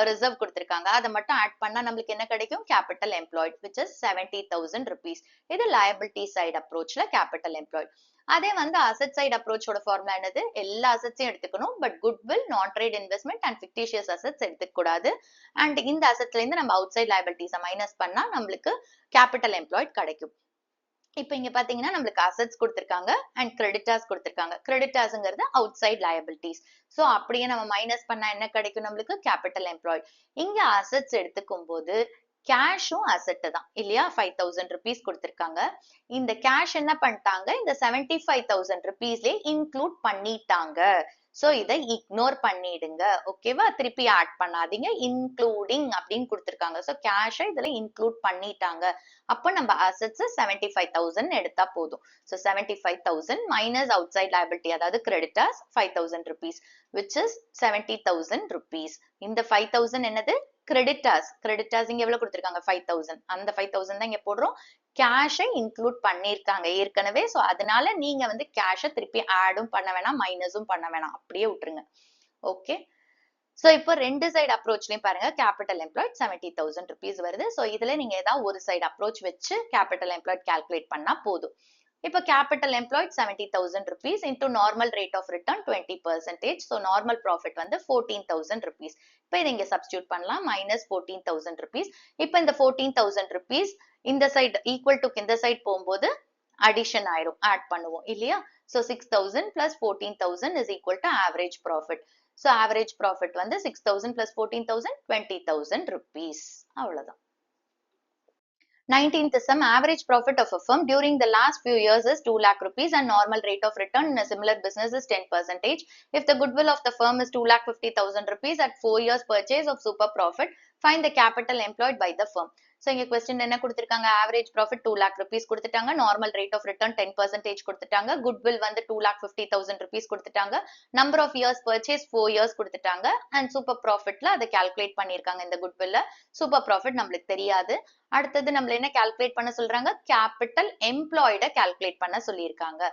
ரிசர்வ் கொடுத்திருக்காங்க. அதை மட்டும் ஆட் பண்ணா நம்மளுக்கு என்ன கிடைக்கும்? Capital employed, which is 70,000 rupees. இது liability side approachல கேபிட்டல் எம்ப்ளாய்டு. அதே வந்து அசெட் சைடு அப்ரோச்சோட ஃபார்முலா என்னது? எல்லா அசெட்ஸையும் எடுத்துக்கணும், but goodwill, non trade investment and fictitious assets எடுத்துக்க கூடாது. அண்ட் இந்த அசெட்ஸ்ல இருந்து நம்ம அவுட் சைட் லயபிலிட்டிஸை மைனஸ் பண்ணா நம்மளுக்கு கேபிட்டல் எம்ப்ளாய்டு கிடைக்கும். இப்போ இங்க பாத்தீங்கன்னா நம்மளுக்கு அசெட்ஸ் கொடுத்திருக்காங்க அண்ட் கிரெடிட்டார்ஸ் கொடுத்திருக்காங்க. கிரெடிட்டார்ஸ்ங்கிறது அவுட் சைட் லயபிலிட்டிஸ். சோ அப்படியே நம்ம மைனஸ் பண்ணா என்ன கிடைக்கும்? நம்மளுக்கு கேபிட்டல் எம்ப்ளாய்டு. இங்க அசெட்ஸ் எடுத்துக்கும் போது கேஷும் அசெட் தான் இல்லையா? 5,000 ருபீஸ் கொடுத்திருக்காங்க. இந்த கேஷ் என்ன பண்ணிட்டாங்க? இந்த 75,000 ருபீஸ்லயே இன்க்ளூட் பண்ணிட்டாங்க. சோ இதை இக்னோர் பண்ணிடுங்க. ஓகேவா? திருப்பி ஆட் பண்ணாதீங்க. இன்க்ளூடிங் அப்படின்னு கொடுத்திருக்காங்க. சோ கேஷை இதுல இன்க்ளூட் பண்ணிட்டாங்க. அப்போ நம்ம அசெட்ஸ் 75,000 எடுத்தா போதும். So 75,000 minus outside liability, அதாவது creditors 5,000 rupees, which is 70,000 rupees. இந்த 5,000 என்னது? கிரெடிட்டர்ஸ். கிரெடிட்டர்ஸ் இங்க எவ்வளவு கொடுத்திருக்காங்க? 5,000. அந்த 5,000 தான் இங்க போடுறோம். கேஷை இன்க்ளூட் பண்ணிருக்காங்க ஏற்கனவே. சோ அதனால நீங்க வந்து கேஷை திருப்பி ஆடும் பண்ண வேணாம், மைனஸும் பண்ண வேணாம், அப்படியே விட்டுருங்க. ஓகே. சோ இப்போ ரெண்டு சைடு அப்ரோச்லயும் பாருங்க கேபிட்டல் எம்ப்ளாய்ட் 70,000 ருபீஸ் வருது. சோ இதுல நீங்க ஏதாவது ஒரு சைடு அப்ரோச் வச்சு கேபிட்டல் எம்ப்ளாய்ட் கால்குலேட் பண்ணா போதும். இப்போ capital employed 70,000 rupees into normal rate of return 20%. So normal profit வந்து 14,000 ருபீஸ். இப்போ இதை இங்க சப்ஸ்டியூட் பண்ணலாம். Minus 14,000 rupees. இப்போ இந்த 14,000 ருபீஸ் இந்த சைடு ஈக்குவல் டு இந்த சைடு போகும்போது அடிஷன் ஆயிரும், ஆட் பண்ணுவோம் இல்லையா? So 6,000 plus 14,000 is equal to average profit. So average profit வந்து 6,000 பிளஸ் 14,000 20,000 ருபீஸ். அவ்வளவுதான். 19th sum, average profit of a firm during the last few years is 2 lakh rupees and normal rate of return in a similar business is 10%. If the goodwill of the firm is 2,50,000 rupees at 4 years purchase of super profit, find the capital employed by the firm. So இங்க question என்ன கொடுத்திருக்காங்க? average profit 2 lakh rupees கொடுத்துட்டாங்க, normal rate of return 10% கொடுத்துட்டாங்க, goodwill வந்து 2,50,000 rupees கொடுத்துட்டாங்க, number of years purchase 4 years கொடுத்துட்டாங்க, and super profitல அதை calculate பண்ணிருக்காங்க. இந்த goodwillல super profit நம்மளுக்கு தெரியாது. அடுத்தது நம்மள என்ன calculate பண்ண சொல்றாங்க? capital employed calculate பண்ண சொல்லியிருக்காங்க.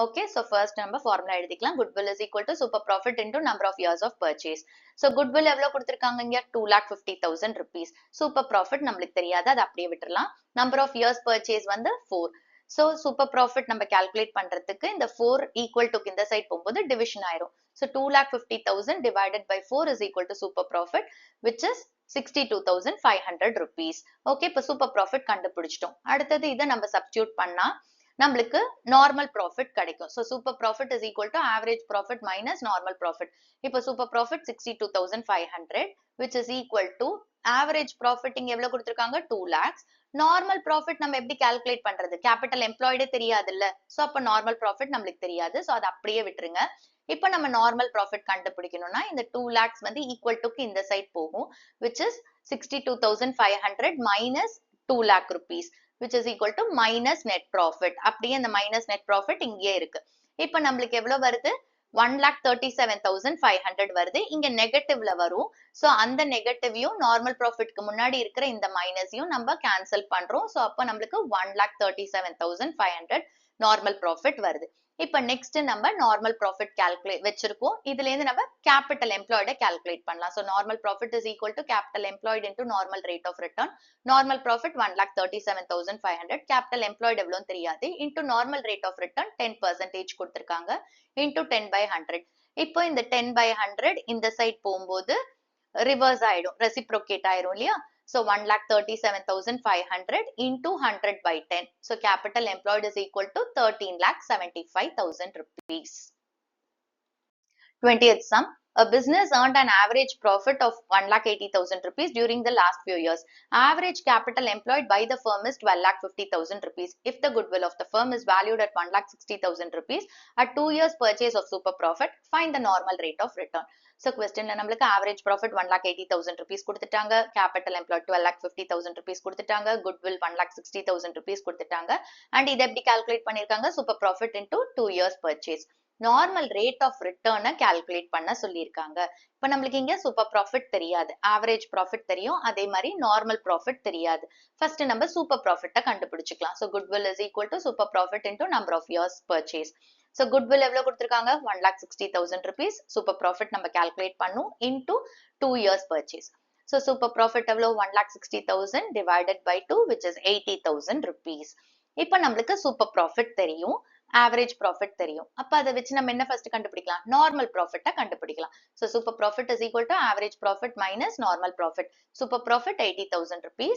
Okay, so first நம்ம formula எழுதிக்கலாம். goodwill is equal to super profit into number of years of purchase. So goodwill எவ்வளவு கொடுத்திருக்காங்க இங்க? 2,50,000 rupees. super profit நம்மளுக்கு தெரியாது, அது அப்படியே விட்டுறலாம். number of years purchase வந்து 4. So super profit நம்ம calculate பண்றதுக்கு இந்த 4 equal to இந்த side போகும்போது division ஆயிரும். So 2,50,000 divided by 4 is equal to super profit, which is 62,500 rupees. Okay, இப்போ super profit கண்டுபிடிச்சிட்டோம். அடுத்தது இதை நம்ம substitute பண்ணா நம்மளுக்கு நார்மல் ப்ராஃபிட் கிடைக்கும். So super profit is equal to average profit minus normal profit. இப்போ super profit 62,500 which is equal to average profit இங்க எவ்வளவு கொடுத்திருக்காங்க? 2 lakhs. நார்மல் ப்ராஃபிட் நம்ம எப்படி கால்குலேட் பண்றது? கேபிட்டல் எம்ப்ளாய்டே தெரியாது இல்ல. ஸோ அப்ப நார்மல் ப்ராஃபிட் நம்மளுக்கு தெரியாது. ஸோ அதை அப்படியே விட்டுருங்க. இப்போ நம்ம நார்மல் ப்ராஃபிட் கண்டுபிடிக்கணும்னா இந்த 2 lakhs வந்து ஈக்குவல் டுக்கு இந்த சைட் போகும், which is 62,500 minus 2 lakh rupees, which is equal to minus net profit. அப்படியே இந்த minus net profit இங்கே இருக்கு. இப்போ நம்மளுக்கு எவ்வளவு வருது? 1,37,500 வருது. இங்க நெகட்டிவ்ல வரும். சோ அந்த நெகட்டிவையும் நார்மல் ப்ராஃபிட்க்கு முன்னாடி இருக்கிற இந்த மைனஸையும் நம்ம கேன்சல் பண்றோம். சோ அப்ப நம்மளுக்கு 1,37,500 நார்மல் ப்ராஃபிட் வருது. இப்ப நெக்ஸ்ட் நம்ம நார்மல் ப்ராஃபிட் கால்குலேட் வச்சிருக்கோம். இதுல இருந்து நம்ம கேபிட்டல் எம்ப்ளாய்ட கால்குலேட் பண்ணலாம். So normal profit is equal to capital employed into normal rate of return. Normal profit 1,37,500, capital employed எவ்வளவுன்னு தெரியாது, into normal rate of return 10% கொடுத்திருக்காங்க, இன்டு 10/100. இப்போ இந்த 10 by 100 இந்த சைட் போகும்போது ரிவர்ஸ் ஆயிடும், ரெசிப்ரோகேட் ஆயிரும் இல்லையா? So 1,37,500 into 100 by 10. So capital employed is equal to 13,75,000 rupees. 20th sum. A business earned an average profit of 1,80,000 rupees during the last few years. Average capital employed by the firm is 12,50,000 rupees. If the goodwill of the firm is valued at 1,60,000 rupees at 2 years purchase of super profit, find the normal rate of return. So questionல நம்மளுக்கு average profit 1,80,000 rupees கொடுத்துட்டாங்க, capital employed 12,50,000 rupees கொடுத்துட்டாங்க, goodwill 1,60,000 rupees கொடுத்துட்டாங்க, and இதை எப்படி calculate பண்ணிருக்காங்க? Super profit into 2 years purchase. Normal rate of ரிட்டர்னை calculate பண்ண சொல்லியிருக்காங்க. இப்ப நம்மளுக்கு இங்க சூப்பர் ப்ராஃபிட் தெரியாது, ஆவரேஜ் ப்ராஃபிட் தெரியும், அதே மாதிரி நார்மல் ப்ராஃபிட் தெரியாது. ஃபர்ஸ்ட் நம்ம சூப்பர் ப்ராஃபிட்டை கண்டுபிடிச்சுக்கலாம். So goodwill is equal to super profit into number of years purchase. So goodwill எவ்வளவு கொடுத்துருக்காங்க? 1,60,000 rupees. சூப்பர் ப்ராஃபிட் நம்ம கால்குலேட் பண்ணும் into 2 years purchase. So super profit எவ்வளவு? 1,60,000 divided by 2 which is 80,000 rupees. இப்ப நம்மளுக்கு சூப்பர் ப்ராஃபிட் தெரியும், average profit தெரியும். அப்ப அதை வச்சு நம்ம என்ன ஃபர்ஸ்ட் கண்டுபிடிக்கலாம்? நார்மல் ப்ராஃபிட்டை கண்டுபிடிக்கலாம். So super profit is equal to average profit minus normal profit. Super profit 80,000 rupees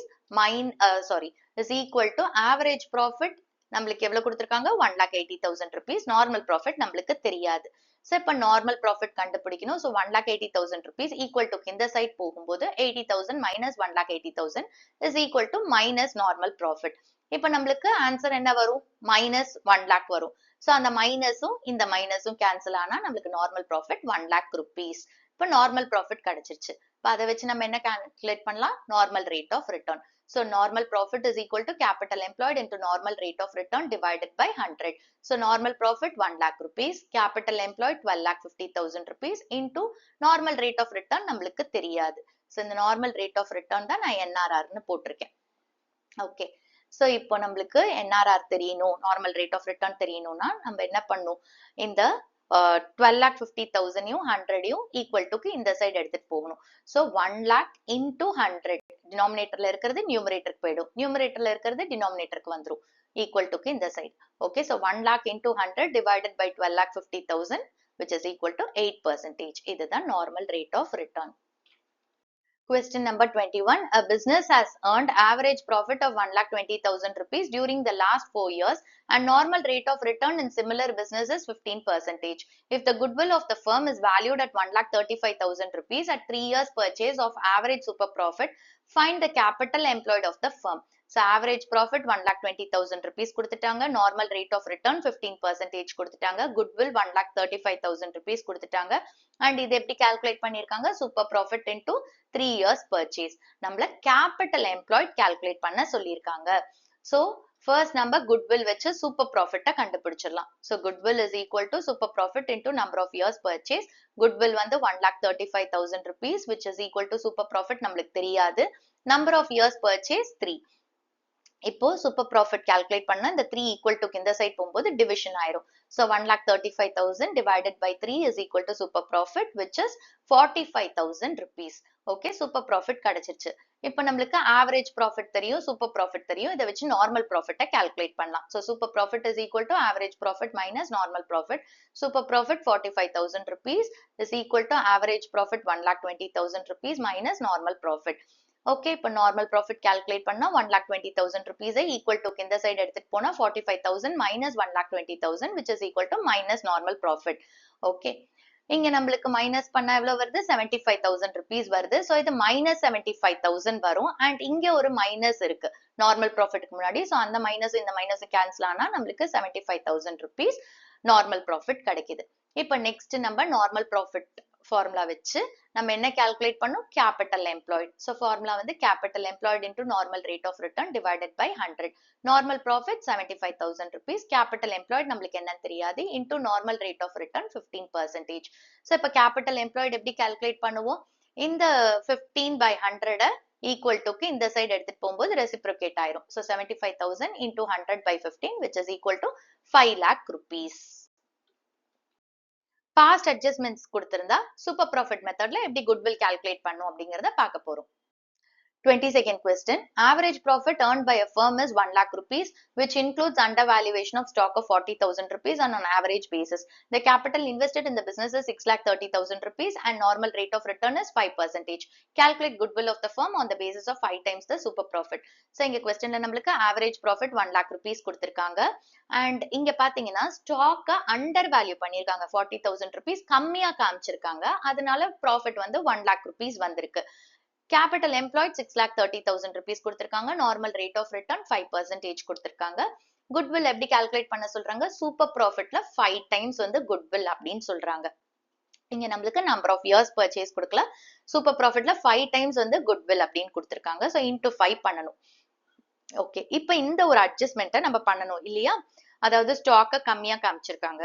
is equal to average profit நம்மளுக்கு எவ்வளவு கொடுத்துருக்காங்க? 1,80,000 rupees. நார்மல் ப்ராஃபிட் நம்மளுக்கு தெரியாது. ஸோ இப்ப நார்மல் ப்ராஃபிட் கண்டுபிடிக்கணும். ஸோ 1,80,000 rupees ஈக்குவல் டு இந்த சைட் போகும்போது 80,000 minus 1,80,000 is equal to minus normal profit. இப்ப நம்மளுக்கு ஆன்சர் என்ன வரும்? மைனஸ் 1 lakh வரும். சோ அந்த மைனஸும் இந்த மைனஸும் கேன்சல் ஆனா நம்மளுக்கு நார்மல் ப்ராஃபிட் 1 lakh rupees. இப்ப நார்மல் ப்ராஃபிட் கிடைச்சிருச்சு. இப்ப அதை வச்சு நம்ம என்ன கால்குலேட் பண்ணலாம்? Normal rate of return. So normal profit is equal to capital employed into normal rate of return divided by 100. So normal profit 1 lakh rupees, capital employed 12,50,000 rupees into normal rate of return நம்மளுக்கு தெரியாது. So இந்த normal rate of return தான் நான் NRR னு போட்டிருக்கேன். Okay. So இப்போ நம்மளுக்கு NRR தெரியணும், நார்மல் ரேட் ஆஃப் ரிட்டர்ன் தெரியணும்னா நம்ம என்ன பண்ணும்? இந்த 12,50,000 100 ஈக்குவல் டுக்கு இந்த சைடு எடுத்துட்டு போகணும். ஸோ 1 lakh into 100 டினாமினேட்டர்ல இருக்கிறது நியூமரேட்டருக்கு போயிடும், நியூமரேட்டர்ல இருக்கிறது டினாமினேட்டருக்கு வந்துடும், ஈக்குவல் டுக்கு இந்த side. Okay. So 1 lakh into 100 divided by 12,50,000 which is equal to 8%. இதுதான் normal rate of return. Question number 21. A business has earned average profit of 1,20,000 rupees during the last 4 years and normal rate of return in similar business is 15%. If the goodwill of the firm is valued at 1,35,000 rupees at 3 years purchase of average super profit, find the capital employed of the firm. So average profit 1,20,000 rupees கொடுத்துட்டாங்க, normal rate of return 15% கொடுத்துட்டாங்க, goodwill 1,35,000 rupees கொடுத்துட்டாங்க, and இது எப்படி calculate பண்ணிருக்காங்க? super profit into 3 years purchase. நம்மள capital employed calculate பண்ண சொல்லிருக்காங்க. So first நம்ம goodwill வச்சு super profit கண்டுபிடிச்சிடலாம். So goodwill is equal to super profit into number of years purchase. Goodwill வந்து 1,35,000 rupees which is equal to super profit நம்மளுக்கு தெரியாது, number of years purchase 3. இப்போ super profit calculate பண்ணா இந்த 3 equal to இந்த side போகும்போது division ஆயிரும். So 1,35,000 divided by 3 is equal to super profit which is 45,000 rupees. Okay. Super profit கிடைச்சிருச்சு. இப்போ நம்மளுக்கு ஆவரேஜ் ப்ராஃபிட் தெரியும், சூப்பர் ப்ராஃபிட் தெரியும், இதை வச்சு நார்மல் ப்ராஃபிட்டை கால்குலேட் பண்ணலாம். So super profit is equal to average profit minus normal profit. Super profit 45,000 rupees is equal to average profit 1,20,000 rupees minus normal profit. Okay. இப்போ நார்மல் ப்ராஃபிட் கால்குலேட் பண்ணா 1,20,000 rupees equal to இந்த side எடுத்துட்டு போனா 45,000 minus 1,20,000 which is equal to minus normal profit. Okay. இங்க நம்மளுக்கு minus பண்ணா எவ்வளவு வருது? 75,000 rupees வருது. சோ இது மைனஸ் 75,000 வரும், அண்ட் இங்க ஒரு மைனஸ் இருக்கு நார்மல் ப்ராஃபிட்க்கு முன்னாடி. சோ அந்த மைனஸ் இந்த மைனஸ் கேன்சல் ஆனா நம்மளுக்கு 75,000 rupees நார்மல் ப்ராஃபிட் கிடைக்குது. இப்ப நெக்ஸ்ட் நம்ம நார்மல் ப்ராஃபிட் ஃபார்முலா வச்சு நம்ம என்ன கால்குலேட் பண்ணும்? Capital employed. ஸோ ஃபார்முலா வந்து capital employed into normal rate of return divided by 100. Normal profit 75,000 rupees, capital employed நம்மளுக்கு என்னன்னு தெரியாது, into normal rate of return 15%. So இப்போ கேபிட்டல் எம்ப்ளாய்ட் எப்படி கால்குலேட் பண்ணுவோம்? இந்த 15 by 100 ஈக்குவல் டுக்கு இந்த சைடு எடுத்துட்டு போகும்போது ரெசிப்ரோகேட் ஆயிரும். So 75,000 into 100 by 15 which is equal to 5 lakh rupees. Past adjustments கொடுத்திருந்தா சூப்பர் ப்ராஃபிட் மெத்தட்ல எப்படி குட்வில் கால்குலேட் பண்ணும் அப்படிங்கறத பார்க்க போறோம். 22nd question. Average profit earned by a firm is 1 lakh rupees, which includes undervaluation of stock of 40,000 rupees on an average basis. The capital invested in the business is 6,30,000 rupees and normal rate of return is 5%. Calculate goodwill of the firm on the basis of 5 times the super profit. So, இங்க questionல நம்மளுக்கு average profit 1 lakh rupees கொடுத்திருக்காங்க. And இங்க பாத்தீங்கன்னா stock under value பண்ணிருக்காங்க 40,000 rupees கம்மியா காமிச்சிருக்காங்க. அதனால profit வந்து 1 lakh rupees வந்திருக்கு. Capital employed 6,30,000 rupees கொடுத்திருக்காங்க. Normal rate of return 5% கொடுத்திருக்காங்க. Goodwill எப்படி calculate பண்ண சொல்றாங்க? Super profitல 5 times வந்து goodwill அப்படின்னு சொல்றாங்க. இங்க நம்மளுக்கு number of years purchase கொடுக்கல. Super profitல 5 times வந்து goodwill அப்படின்னு கொடுத்திருக்காங்க. So into 5 பண்ணணும். Okay. இப்ப இந்த ஒரு adjustment நம்ம பண்ணணும் இல்லையா? அதாவது stock கம்மியா காமிச்சிருக்காங்க.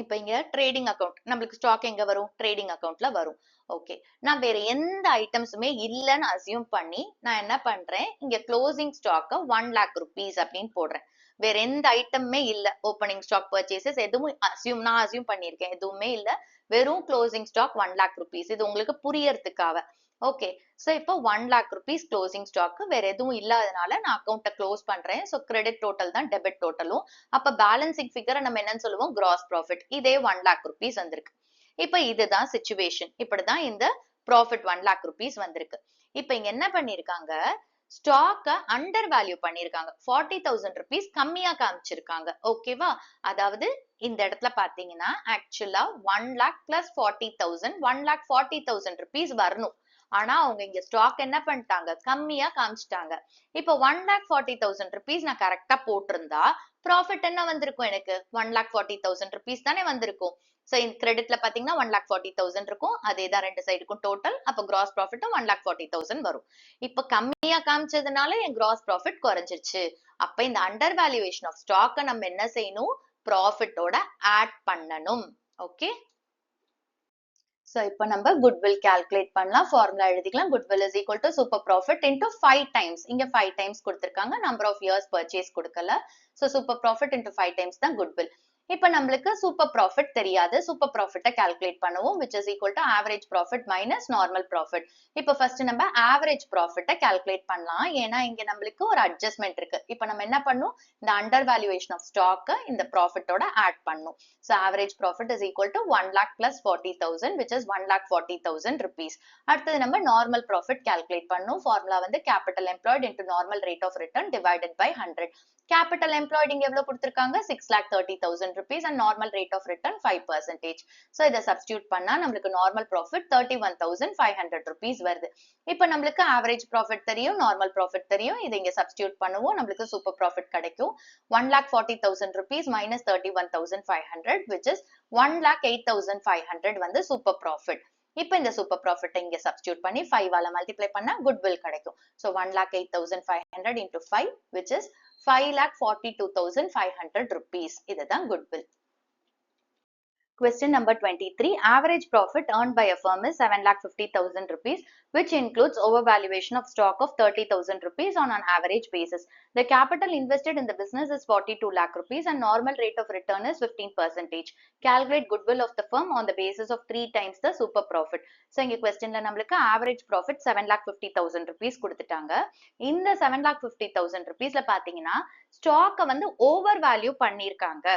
இப்ப இங்க ட்ரேடிங் அக்கவுண்ட் நம்மளுக்கு ஸ்டாக் எங்க வரும் ட்ரேடிங் அக்கவுண்ட்ல வரும் ஓகே நான் வேற எந்த ஐட்டம்ஸுமே இல்லைன்னு அசியூம் பண்ணி நான் என்ன பண்றேன் இங்க க்ளோசிங் ஸ்டாக் 1 lakh rupees அப்படின்னு போடுறேன் வேற எந்த ஐட்டமுமே இல்ல ஓப்பனிங் ஸ்டாக் பர்ச்சேசஸ் எதுவும் நான் அசியூம் பண்ணியிருக்கேன் எதுவுமே இல்ல வெறும் க்ளோசிங் ஸ்டாக் 1 lakh rupees இது உங்களுக்கு புரியறதுக்காக ஓகே சோ இப்போ 1 lakh rupees க்ளோசிங் ஸ்டாக் வேற எதுவும் இல்லாதனால நான் அக்கவுண்ட க்ளோஸ் பண்றேன் சோ கிரெடிட் டோட்டல் தான் டெபிட் டோட்டலும் அப்ப பேலன்சிங் ஃபிகரை நம்ம என்னன்னு சொல்லுவோம் கிராஸ் ப்ராஃபிட் இதே 1 lakh rupees வந்திருக்கு இப்ப இதுதான் சிச்சுவேஷன் இப்படிதான் இந்த ப்ராஃபிட் 1 lakh rupees வந்திருக்கு இப்ப இங்க என்ன பண்ணிருக்காங்க ஸ்டாக்க அண்டர் வேல்யூ பண்ணிருக்காங்க 40,000 rupees கம்மியா காமிச்சிருக்காங்க ஓகேவா அதாவது இந்த இடத்துல பாத்தீங்கன்னா ஆக்சுவலா 1 lakh plus 40,000 1 lakh 40,000 rupees வரணும் ஆனா அவங்க இங்க ஸ்டாக் என்ன பண்ணிட்டாங்க கம்மியா காமிச்சிட்டாங்க இப்ப 1 lakh 40,000 rupees நான் கரெக்டா போட்டிருந்தா ப்ராஃபிட் என்ன வந்திருக்கும் எனக்கு 1 lakh 40,000 rupees தானே வந்திருக்கும் சோ இந்த கிரெடிட்ல பாத்தீங்கன்னா 1 lakh 40,000 இருக்கும் அதேதான் ரெண்டு சைடுக்கும் டோட்டல் அப்ப கிராஸ் ப்ராஃபிட்டும் 1 lakh 40,000 வரும் இப்ப கம்மியா காமிச்சதுனால என் கிராஸ் ப்ராஃபிட் குறைஞ்சிருச்சு அப்ப இந்த அண்டர் வேல்யூவேஷன் ஆஃப் ஸ்டாக்க நம்ம என்ன செய்யணும் ப்ராஃபிட்டோட ஆட் பண்ணணும் ஓகே So, இப்போ நம்ம goodwill calculate பண்ணலாம். Formula எழுதிக்கலாம். Goodwill is equal to super profit into 5 times. இங்க 5 times கொடுத்திருக்காங்க. Number of years purchase கொடுக்கல. So, super profit into 5 times தான் goodwill. இப்ப நம்மளுக்கு super profit தெரியாது. Super profit calculate பண்ணுவோம். Which is equal to average profit minus normal profit. இப்ப first நம்ம average profit calculate பண்ணலாம். ஏன்னா இங்க நம்மளுக்கு ஒரு adjustment இருக்கு. இப்ப நம்ம என்ன பண்ணும்? இந்த undervaluation of stock இந்த profit ஓட add பண்ணும். So, average profit is equal to 1 lakh plus 40,000 which is 1 lakh 40,000 rupees. அடுத்தது நம்ம normal profit calculate பண்ணும். Formula வந்து capital employed into normal rate of return divided by 100. Capital employed இங்க எவ்வளவு கொடுத்திருக்காங்க 6,30,000 rupees and normal rate of return 5%. So, இதை substitute பண்ணா நம்மளுக்கு normal profit 31,500 rupees வருது. இப்ப நம்மளுக்கு average profit தெரியும், normal profit தெரியும். இதை இங்க substitute பண்ணுவோம். நம்மளுக்கு super profit கிடைக்கும். 1,40,000 rupees minus 31,500 which is 1,08,500 வந்து super profit. இப்ப இந்த super profit இங்க substitute பண்ணி 5 ஆல multiply பண்ணா goodwill கிடைக்கும். So 1,08,500 into 5 which is 5,42,500 rupees. இதுதான் goodwill. Question number 23. Average profit earned by a firm is 7,50,000 rupees, which includes overvaluation of stock of 30,000 rupees on an average basis. The capital invested in the business is 42 lakh rupees and normal rate of return is 15%. Calculate goodwill of the firm on the basis of 3 times the super profit. So, இங்க questionல நம்மளுக்கு average profit 7,50,000 rupees கொடுத்துட்டாங்க. இந்த 7,50,000 rupeesல பாத்தீங்கன்னா stock வந்து overvalue பண்ணிருக்காங்க.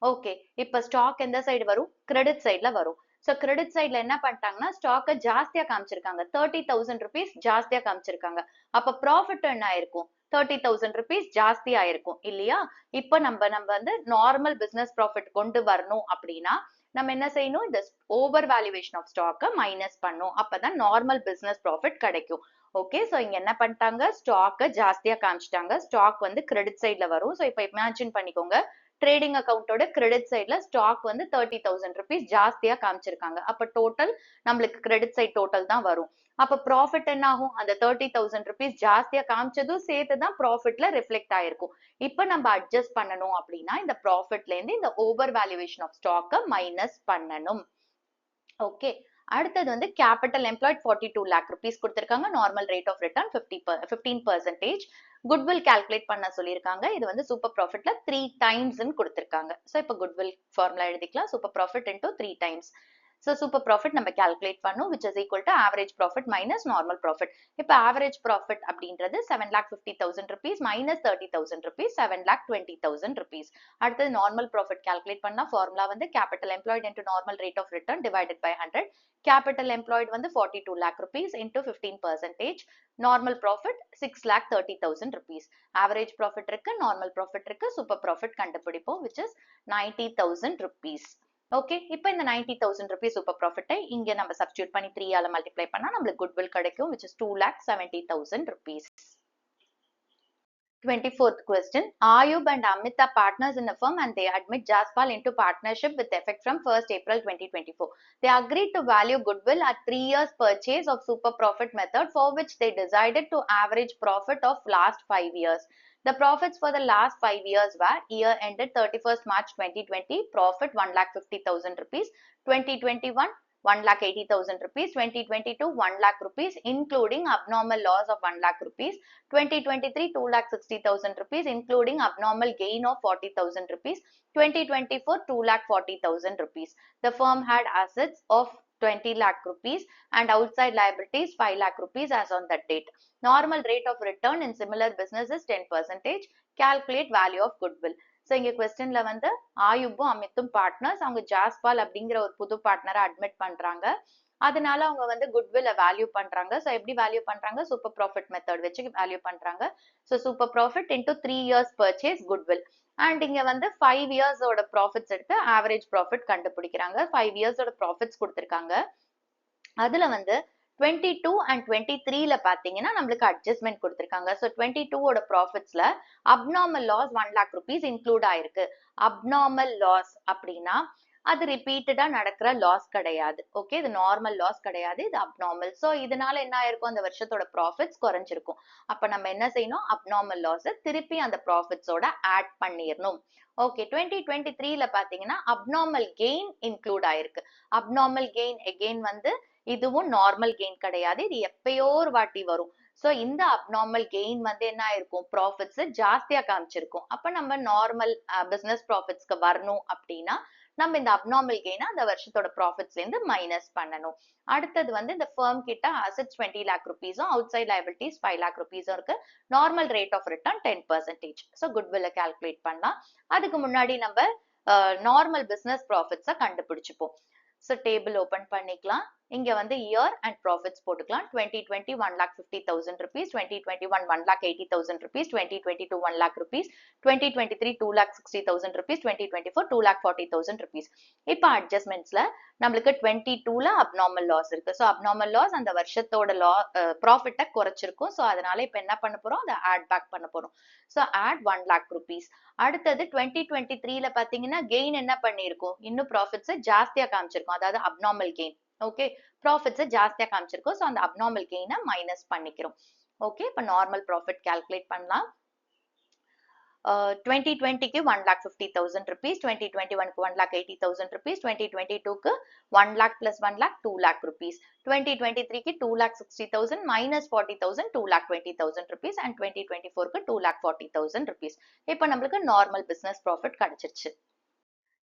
Okay இப்ப stock எந்த சைடு வரும் கிரெடிட் சைடுல வரும் சோ கிரெடிட் சைடுல என்ன பண்ணிட்டாங்கன்னா ஸ்டாக்க ஜாஸ்தியா காமிச்சிருக்காங்க 30,000 rupees ஜாஸ்தியா காமிச்சிருக்காங்க அப்ப ப்ராஃபிட் என்ன ஆயிருக்கும் 30,000 rupees ஜாஸ்தி ஆயிருக்கும் இல்லையா இப்ப நம்ம வந்து நார்மல் பிசினஸ் ப்ராஃபிட் கொண்டு வரணும் அப்படின்னா நம்ம என்ன செய்யணும் இந்த ஓவர் வேல்யூவேஷன் ஆஃப் ஸ்டாக்க மைனஸ் பண்ணும் அப்பதான் நார்மல் பிசினஸ் ப்ராஃபிட் கிடைக்கும் ஓகே சோ இங்க என்ன பண்ணிட்டாங்க ஸ்டாக்க ஜாஸ்தியா காமிச்சிட்டாங்க ஸ்டாக் வந்து கிரெடிட் சைடுல வரும் சோ இப்ப இமேஜின் பண்ணிக்கோங்க ட்ரேடிங் அக்கவுண்டோட கிரெடிட் சைட்ல ஸ்டாக் வந்து 30,000 rupees ஜாஸ்தியா காமிச்சிருக்காங்க அப்ப டோட்டல் நம்மளுக்கு கிரெடிட் சைட் டோட்டல் தான் வரும் அப்ப ப்ராஃபிட் என்ன ஆகும் அந்த 30,000 rupees ஜாஸ்தியா காமிச்சதும் சேர்த்துதான் ப்ராஃபிட்ல ரிஃப்ளெக்ட் ஆயிருக்கும் இப்ப நம்ம அட்ஜஸ்ட் பண்ணணும் அப்படின்னா இந்த ப்ராஃபிட்ல இருந்து இந்த ஓவர் வேல்யூவேஷன் ஆஃப் ஸ்டாக்க மைனஸ் பண்ணணும் ஓகே அடுத்தது வந்து கேபிட்டல் எம்ப்ளாய்ட் 42 lakh rupees கொடுத்திருக்காங்க normal rate of return 15% goodwill calculate பண்ண சொல்லியிருக்காங்க இது வந்து சூப்பர் ப்ராஃபிட்ல 3 times கொடுத்திருக்காங்க சோ இப்போ குட்வில் ஃபார்முலா எழுதிக்கலாம் super profit into 3 times So super profit நம்ம calculate பண்ணோம், which is equal to average profit minus normal profit. இப்ப average profit அப்படின்றது 7,50,000 rupees minus 30,000 rupees, 7,20,000 rupees. அடுத்தது normal profit calculate பண்ணா formula வந்து capital employed into normal rate of return divided by 100. Capital employed வந்து 42 lakh rupees into 15%. Normal profit 6,30,000 rupees. Average profit இருக்கு, normal profit இருக்கு, super profit கண்டுபிடிப்போம், which is 90,000 rupees. Okay, இப்போ இந்த 90,000 rupees super profit இங்க நம்ம substitute பண்ணி 3 ஆல multiply பண்ணா நம்மளுக்கு goodwill கிடைக்கும், which is 2,70,000 rupees. 24th question. Ayub and Amit are partners in a firm and they admit Jaspal into partnership with effect from 1st April 2024. They agreed to value goodwill at 3 years purchase of super profit method, for which they decided to average profit of last 5 years. The profits for the last 5 years were year ended 31st March 2020, profit 1,50,000 rupees, 2021 1,80,000 rupees, 2022 1 lakh rupees including abnormal loss of 1 lakh rupees, 2023 2,60,000 rupees including abnormal gain of 40,000 rupees, 2024 2,40,000 rupees. The firm had assets of 20 lakh rupees and outside liabilities 5 lakh rupees as on that date. Normal rate of return in similar business is 10%. Calculate value of goodwill. So இங்க questionல வந்து ஆயுப்பும் அமித்தும் partners, அவங்க ஜாஸ்பால் அப்படிங்கிற ஒரு புது பார்ட்னரை admit பண்றாங்க. அதனால அவங்க வந்து குட்வில்ல வேல்யூ பண்றாங்க. ஸோ எப்படி வேல்யூ பண்றாங்க? சூப்பர் ப்ராஃபிட் மெத்தட் வச்சு வேல்யூ பண்றாங்க. So super profit into 3 years purchase goodwill. And இங்க வந்து 5 yearsோட ப்ராஃபிட்ஸ் எடுத்து ஆவரேஜ் ப்ராஃபிட் கண்டுபிடிக்கிறாங்க. 5 yearsோட ப்ராஃபிட்ஸ் கொடுத்திருக்காங்க. அதுல வந்து 22 and 23ல பாத்தீங்கன்னா நம்மளுக்கு அட்ஜஸ்ட்மெண்ட் கொடுத்திருக்காங்க. ஸோ 22 ஓட ப்ராஃபிட்ஸ்ல abnormal loss 1 lakh rupees include ஆயிருக்கு. அப்நார்மல் லாஸ் அப்படின்னா அது ரிப்பீட்டடா நடக்கிற லாஸ் கிடையாது. ஓகே, இது நார்மல் லாஸ் கிடையாது, இது அப்நார்மல். ஸோ இதனால என்ன ஆயிருக்கும், அந்த வருஷத்தோட ப்ராஃபிட்ஸ் குறைஞ்சிருக்கும். அப்ப நம்ம என்ன செய்யணும், அப்நார்மல் லாஸை திருப்பி அந்த ப்ராஃபிட்ஸோட ஆட் பண்ணிடணும். ஓகே, 2023ல பாத்தீங்கன்னா அப்நார்மல் கெயின் இன்க்ளூட் ஆயிருக்கு. அப்நார்மல் கெயின் எகெயின் வந்து இதுவும் நார்மல் கெயின் கிடையாது, இது எப்பயோ ஒரு வாட்டி வரும். சோ இந்த அப்நார்மல் கெயின் வந்து என்ன ஆயிருக்கும், ப்ராஃபிட்ஸ் ஜாஸ்தியா காமிச்சிருக்கும். அப்ப நம்ம நார்மல் பிசினஸ் ப்ராஃபிட்ஸ்க்கு வரணும் அப்படின்னா நம்ம இந்த அப்நார்மல் கெயினை அந்த வருஷத்தோட ப்ராஃபிட்ஸ்ல இருந்து மைனஸ் பண்ணணும். அடுத்தது வந்து இந்த ஃபர்ம் கிட்ட அசெட்ஸ் 20 lakh rupees-உம் அவுட் சைட் லைபிலிட்டிஸ் 5 lakh rupees-உம் இருக்கு. Normal rate of return 10%. So குட்வில்ல கால்குலேட் பண்ணலாம். அதுக்கு முன்னாடி நம்ம நார்மல் பிசினஸ் ப்ராஃபிட்ஸை கண்டுபிடிச்சுப்போம். ஸோ டேபிள் ஓபன் பண்ணிக்கலாம். இங்க வந்து இயர் அண்ட் ப்ராஃபிட்ஸ் போட்டுக்கலாம். 2020 1,50,000 rupees, 2021 1,80,000 rupees, 2022 1 lakh rupees, 2023 2,60,000 rupees, 2024 2,40,000 rupees. இப்போ அட்ஜஸ்ட்மெண்ட்ஸ்ல நம்மளுக்கு 22ல அப்நார்மல் லாஸ் இருக்கு. ஸோ அப்நார்மல் லாஸ் அந்த வருஷத்தோட ப்ராஃபிட்டை குறைச்சிருக்கும். ஸோ அதனால இப்போ என்ன பண்ண போறோம், அதை ஆட் பேக் பண்ண போறோம். So add 1 lakh rupees. அடுத்தது 2023ல பாத்தீங்கன்னா கெயின் என்ன பண்ணிருக்கும், இன்னும் ப்ராஃபிட்ஸை ஜாஸ்தியா காமிச்சிருக்கும், அதாவது அப்நார்மல் கெயின். ஓகே, ப்ராஃபிட்ஸ் ஜாஸ்தியா காமிச்சிருக்கோம். ஸோ அந்த அப்நார்மல் கெயினை மைனஸ் பண்ணிக்கிறோம். ஓகே, இப்போ நார்மல் ப்ராஃபிட் கால்குலேட் பண்ணலாம். 2020க்கு 1,50,000 rupees, 2021க்கு 1,80,000 rupees, 2022க்கு 1 lakh plus 1 lakh 2 lakh rupees, 2023க்கு 2,60,000 minus 40,000 2,20,000 rupees and 2024க்கு 2,40,000 rupees. இப்போ நம்மளுக்கு நார்மல் பிசினஸ் ப்ராஃபிட் கிடைச்சிருச்சு.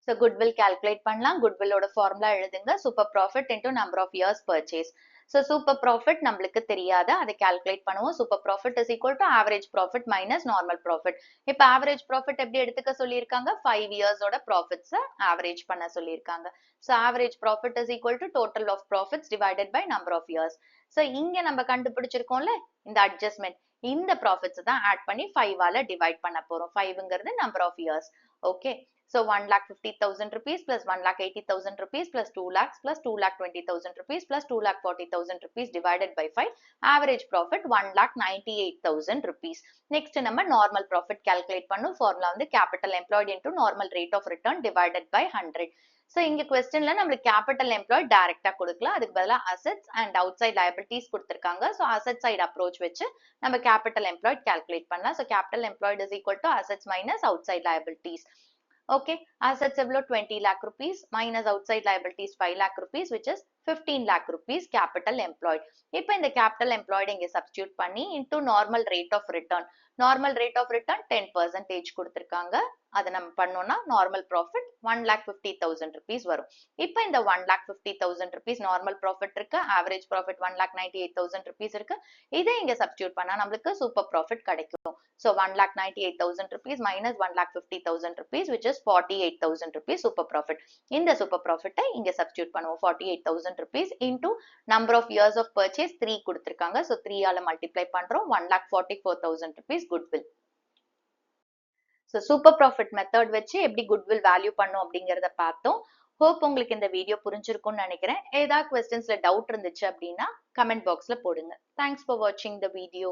So goodwill calculate பண்ணலாம். goodwillோட formula எழுதுங்க. super profit into number of years purchase. So super profit நம்மளுக்கு தெரியாது, அதை calculate பண்ணுவோம். super profit is equal to average profit minus normal profit. இப்ப average profit எப்படி எடுத்துக்க சொல்லியிருக்காங்க, 5 yearsோட profits average பண்ண சொல்லியிருக்காங்க. So average profit is equal to total of profits divided by number of years. So இங்க நம்ம கண்டுபிடிச்சிருக்கோம்ல இந்த adjustment, இந்த profits தான் add பண்ணி 5 ஆல divide பண்ண போறோம். 5ங்கிறது number of years. Okay. So 1,50,000 rupees plus 1,80,000 rupees plus 2 lakhs plus 2,20,000 rupees plus 2,40,000 rupees divided by 5. Average profit 1,98,000 rupees. Next நம்ம normal profit calculate பண்ணும். Formula வந்து capital employed into normal rate of return divided by 100. So இங்க questionல நம்மளுக்கு capital employed டைரக்டா கொடுக்கலாம். அதுக்கு பதிலா assets and outside liabilities கொடுத்திருக்காங்க. So asset side approach வச்சு நம்ம capital employed calculate பண்ணலாம். So capital employed is equal to assets minus outside liabilities. Okay, assets எவ்வளோ 20 lakh rupees minus outside liabilities 5 lakh rupees, which is 15 lakh rupees capital employed. இப்போ இந்த capital employed இங்க substitute பண்ணி into normal rate of return. normal rate of return 10% கொடுத்திருக்காங்க. அதை நம்ம பண்ணோம்னா normal profit 1,50,000 rupees வரும். இப்போ இந்த 1,50,000 rupees நார்மல் ப்ராஃபிட் இருக்கு, ஆவரேஜ் ப்ராஃபிட் 1,98,000 rupees இருக்கு. இதை இங்க சப்ஸ்டியூட் பண்ணா நம்மளுக்கு சூப்பர் ப்ராஃபிட் கிடைக்கும். So 1,98,000 rupees minus 1,50,000 rupees which is 48,000 rupees super profit. இந்த சூப்பர் ப்ராஃபிட்டை இங்க சப்ஸ்டியூட் பண்ணுவோம். 48,000 rupees into number of years of purchase 3 கொடுத்திருக்காங்க. ஸோ 3 ஆல மல்டிப்ளை பண்றோம். 1,44,000 rupees goodwill. So super profit method வச்சு எப்படி குட்வில் வேல்யூ பண்ணும் அப்படிங்கிறத பார்த்தோம். ஹோப் உங்களுக்கு இந்த வீடியோ புரிஞ்சிருக்கும்னு நினைக்கிறேன். ஏதாவது கொஸ்டின்ஸ்ல டவுட் இருந்துச்சு அப்படின்னா கமெண்ட் பாக்ஸ்ல போடுங்க. தேங்க்ஸ் ஃபார் வாட்சிங் த வீடியோ.